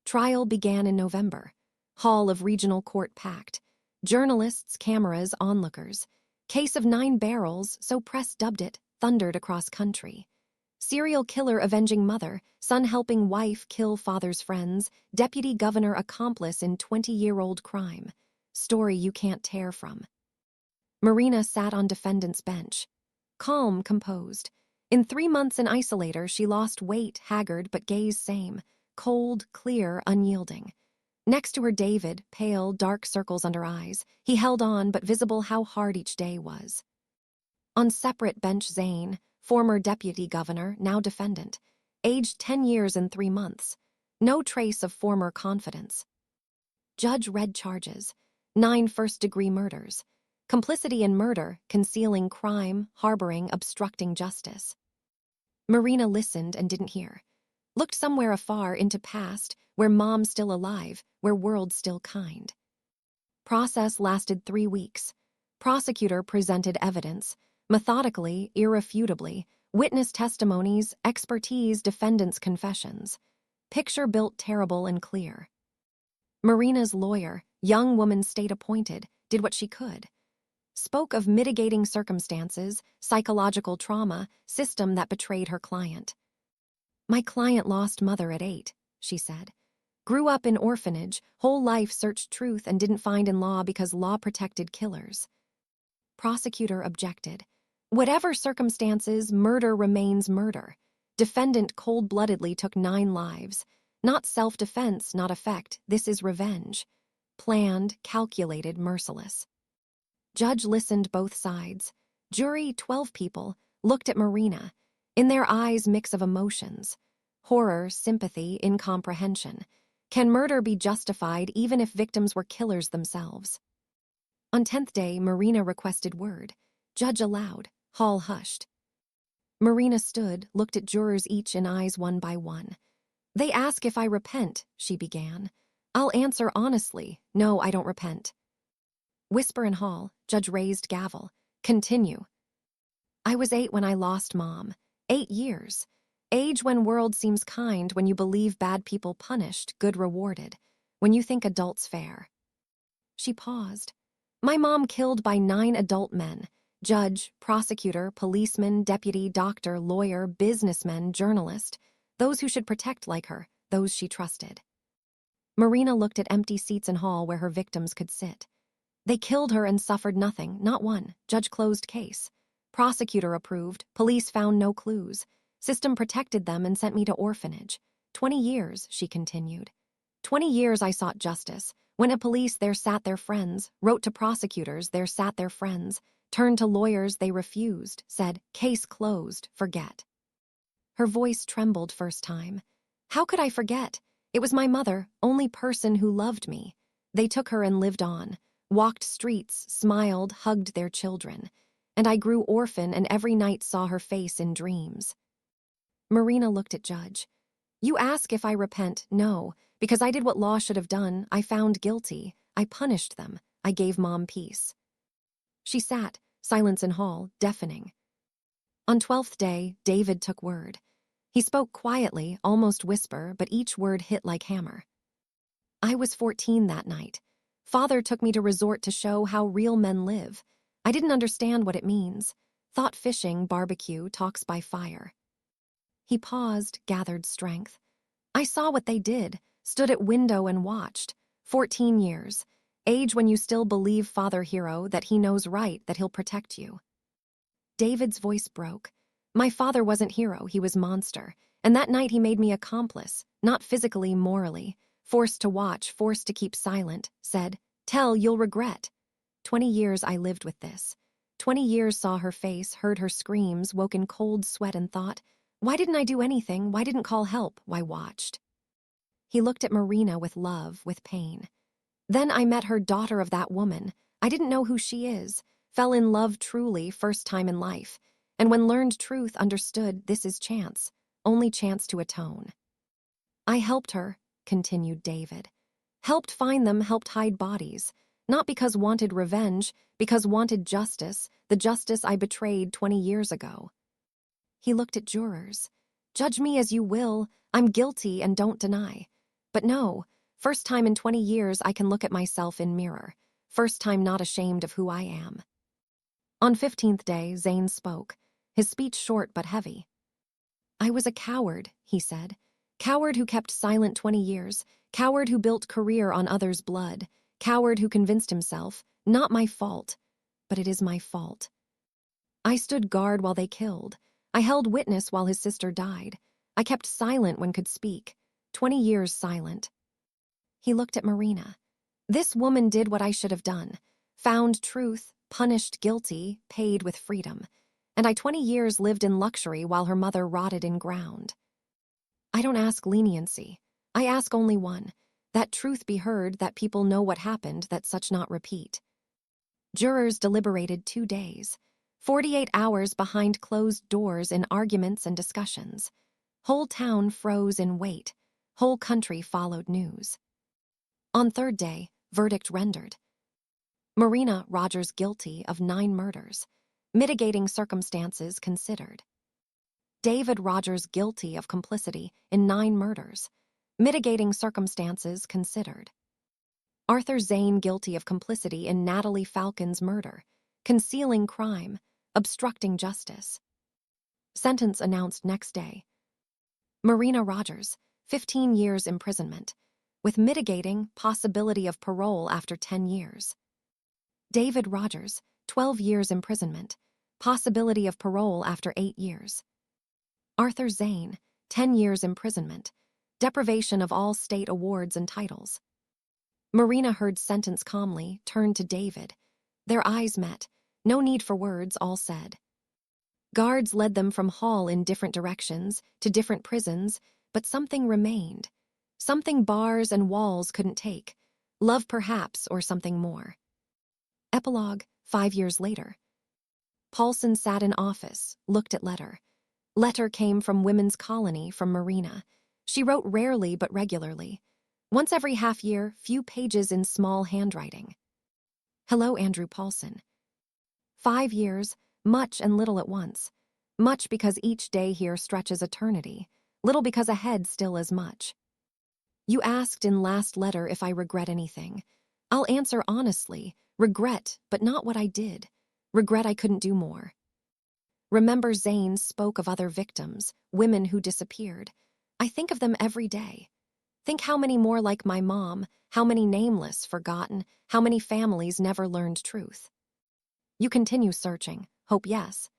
Trial began in November. Hall of regional court packed. Journalists, cameras, onlookers. Case of 9 barrels, so press dubbed it, thundered across country. Serial killer avenging mother, son helping wife kill father's friends, deputy governor accomplice in 20-year-old crime. Story you can't tear from. Marina sat on defendant's bench. Calm, composed. In 3 months in isolator, she lost weight, haggard, but gaze same. Cold, clear, unyielding. Next to her David, pale, dark circles under eyes. He held on, but visible how hard each day was. On separate bench Zane, former deputy governor, now defendant. Aged 10 years and 3 months. No trace of former confidence. Judge read charges. 9 first-degree murders. Complicity in murder, concealing crime, harboring, obstructing justice. Marina listened and didn't hear. Looked somewhere afar into past, where mom's still alive, where world's still kind. Process lasted 3 weeks. Prosecutor presented evidence, methodically, irrefutably, witness testimonies, expertise, defendant's confessions. Picture built terrible and clear. Marina's lawyer, young woman state-appointed, did what she could. Spoke of mitigating circumstances, psychological trauma, system that betrayed her client. My client lost mother at 8, she said. Grew up in orphanage, whole life searched truth and didn't find in law because law protected killers. Prosecutor objected. Whatever circumstances, murder remains murder. Defendant cold-bloodedly took 9 lives. Not self-defense, not effect. This is revenge. Planned, calculated, merciless. Judge listened both sides. Jury, 12 people, looked at Marina. In their eyes, mix of emotions. Horror, sympathy, incomprehension. Can murder be justified even if victims were killers themselves? On 10th day, Marina requested word. Judge allowed. Hall hushed. Marina stood, looked at jurors each in eyes one by one. "They ask if I repent," she began. "I'll answer honestly, no, I don't repent." Whisper in hall, judge raised gavel. "Continue." "I was 8 when I lost Mom. 8 years. Age when world seems kind, when you believe bad people punished, good rewarded, when you think adults fair." She paused. "My mom killed by 9 adult men. Judge, prosecutor, policeman, deputy, doctor, lawyer, businessman, journalist. Those who should protect like her, those she trusted." Marina looked at empty seats in hall where her victims could sit. "They killed her and suffered nothing, not one. Judge closed case. Prosecutor approved, police found no clues. System protected them and sent me to orphanage. 20 years, she continued. 20 years I sought justice. Went to police, there sat their friends. Wrote to prosecutors, there sat their friends. Turned to lawyers, they refused. Said, case closed, forget." Her voice trembled first time. "How could I forget? It was my mother, only person who loved me. They took her and lived on. Walked streets, smiled, hugged their children. And I grew orphan and every night saw her face in dreams." Marina looked at Judge. "You ask if I repent, no, because I did what law should have done. I found guilty. I punished them. I gave Mom peace." She sat, silence in hall, deafening. On 12th day, David took word. He spoke quietly, almost whisper, but each word hit like hammer. "I was 14 that night. Father took me to resort to show how real men live. I didn't understand what it means. Thought fishing, barbecue, talks by fire." He paused, gathered strength. "I saw what they did, stood at window and watched. 14 years. Age when you still believe Father Hero, that he knows right, that he'll protect you." David's voice broke. "My father wasn't hero, he was monster. And that night he made me accomplice, not physically, morally. Forced to watch, forced to keep silent. Said, 'Tell, you'll regret.' 20 years I lived with this. 20 years saw her face, heard her screams, woke in cold sweat and thought, why didn't I do anything? Why didn't call help? Why watched?" He looked at Marina with love, with pain. "Then I met her, daughter of that woman. I didn't know who she is. Fell in love truly, first time in life. And when learned truth, understood this is chance. Only chance to atone. I helped her," continued David. "Helped find them, helped hide bodies. Not because wanted revenge, because wanted justice, the justice I betrayed 20 years ago." He looked at jurors. "Judge me as you will. I'm guilty and don't deny. But no, first time in 20 years I can look at myself in mirror. First time not ashamed of who I am." On 15th day, Zane spoke, his speech short but heavy. "I was a coward," he said. "Coward who kept silent 20 years. Coward who built career on others' blood. Coward who convinced himself, not my fault, but it is my fault. I stood guard while they killed. I held witness while his sister died. I kept silent when could speak. 20 years silent." He looked at Marina. "This woman did what I should have done. Found truth, punished guilty, paid with freedom. And I 20 years lived in luxury while her mother rotted in ground. I don't ask leniency. I ask only one, that truth be heard, that people know what happened, that such not repeat." Jurors deliberated 2 days. 48 hours behind closed doors in arguments and discussions. Whole town froze in wait. Whole country followed news. On 3rd day, verdict rendered. Marina Rogers guilty of 9 murders. Mitigating circumstances considered. David Rogers guilty of complicity in 9 murders. Mitigating circumstances considered. Arthur Zane guilty of complicity in Natalie Falcon's murder. Concealing crime. Obstructing justice. Sentence announced next day. Marina Rogers, 15 years imprisonment, with mitigating possibility of parole after 10 years. David Rogers, 12 years imprisonment, possibility of parole after 8 years. Arthur Zane, 10 years imprisonment, deprivation of all state awards and titles. Marina heard sentence calmly, turned to David. Their eyes met. No need for words, all said. Guards led them from hall in different directions, to different prisons, but something remained. Something bars and walls couldn't take. Love perhaps, or something more. Epilogue, 5 years later. Paulson sat in office, looked at letter. Letter came from Women's Colony from Marina. She wrote rarely but regularly. Once every half year, few pages in small handwriting. Hello, Andrew Paulson. 5 years, much and little at once. Much because each day here stretches eternity, little because ahead still as much. You asked in last letter if I regret anything. I'll answer honestly, regret, but not what I did. Regret I couldn't do more. Remember Zane spoke of other victims, women who disappeared. I think of them every day. Think how many more like my mom, how many nameless, forgotten, how many families never learned truth. You continue searching, hope yes.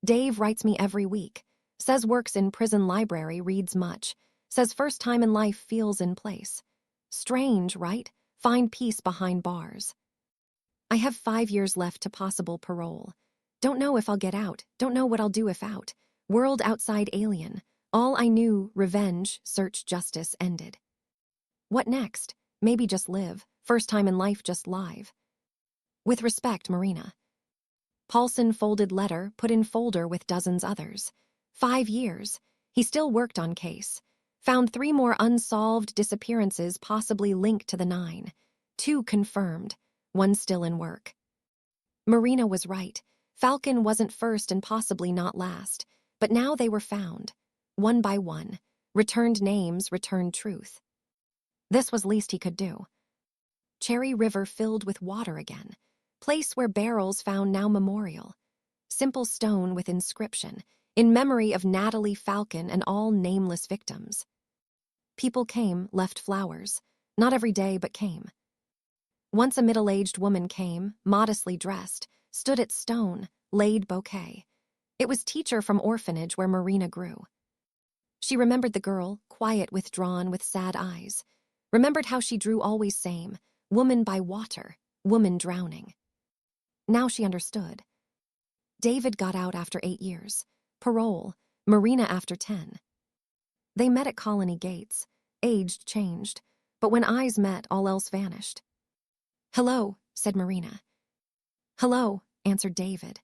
Dave writes me every week, says works in prison library, reads much, says first time in life feels in place. Strange, right? Find peace behind bars. I have 5 years left to possible parole. Don't know if I'll get out, don't know what I'll do if out. World outside alien. All I knew, revenge, search, justice, ended. What next? Maybe just live. First time in life, just live. With respect, Marina. Paulson folded letter, put in folder with dozens others. 5 years. He still worked on case. Found 3 more unsolved disappearances possibly linked to the 9. 2 confirmed. 1 still in work. Marina was right. Falcon wasn't first and possibly not last. But now they were found. One by one. Returned names, returned truth. This was least he could do. Cherry River filled with water again. Place where barrels found now memorial. Simple stone with inscription, in memory of Natalie Falcon and all nameless victims. People came, left flowers. Not every day, but came. Once a middle-aged woman came, modestly dressed, stood at stone, laid bouquet. It was teacher from orphanage where Marina grew. She remembered the girl, quiet, withdrawn, with sad eyes. Remembered how she drew always same, woman by water, woman drowning. Now she understood. David got out after 8 years. Parole, Marina after 10. They met at colony gates. Aged changed, but when eyes met, all else vanished. Hello, said Marina. Hello, answered David.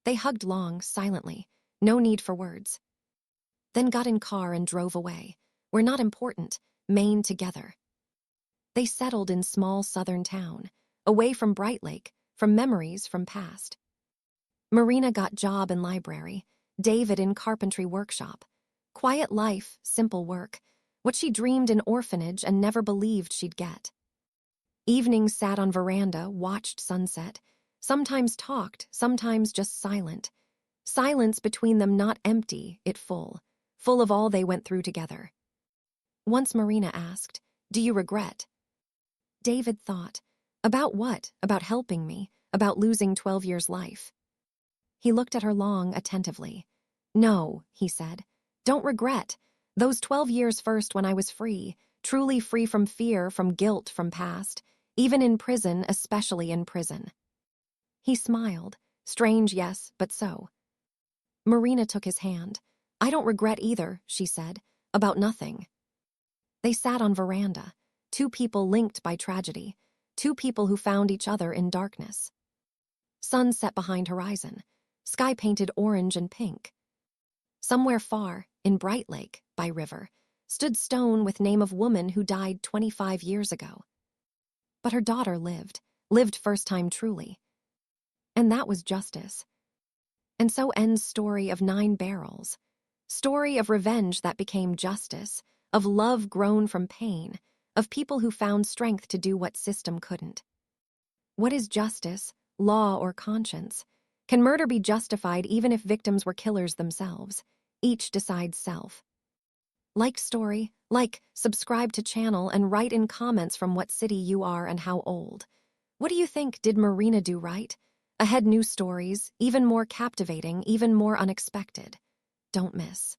They hugged long, silently, no need for words. Then got in car and drove away. We're not important, Maine together. They settled in small southern town, away from Bright Lake, from memories from past. Marina got job in library, David in carpentry workshop. Quiet life, simple work, what she dreamed in orphanage and never believed she'd get. Evenings sat on veranda, watched sunset, sometimes talked, sometimes just silent. Silence between them not empty, it full of all they went through together. Once Marina asked, "Do you regret?" David thought, about what? About helping me, about losing 12 years' life. He looked at her long, attentively. No, he said, don't regret. Those 12 years first when I was free, truly free from fear, from guilt, from past, even in prison, especially in prison. He smiled. Strange, yes, but so. Marina took his hand. I don't regret either, she said, about nothing. They sat on veranda, 2 people linked by tragedy, 2 people who found each other in darkness. Sun set behind horizon, sky painted orange and pink. Somewhere far, in Bright Lake, by river, stood stone with name of woman who died 25 years ago. But her daughter lived first time truly. And that was justice. And so ends story of 9 barrels. Story of revenge that became justice, of love grown from pain, of people who found strength to do what system couldn't. What is justice, law, or conscience? Can murder be justified even if victims were killers themselves? Each decides self. Like story, like, subscribe to channel, and write in comments from what city you are and how old. What do you think? Did Marina do right? Ahead new stories, even more captivating, even more unexpected. Don't miss.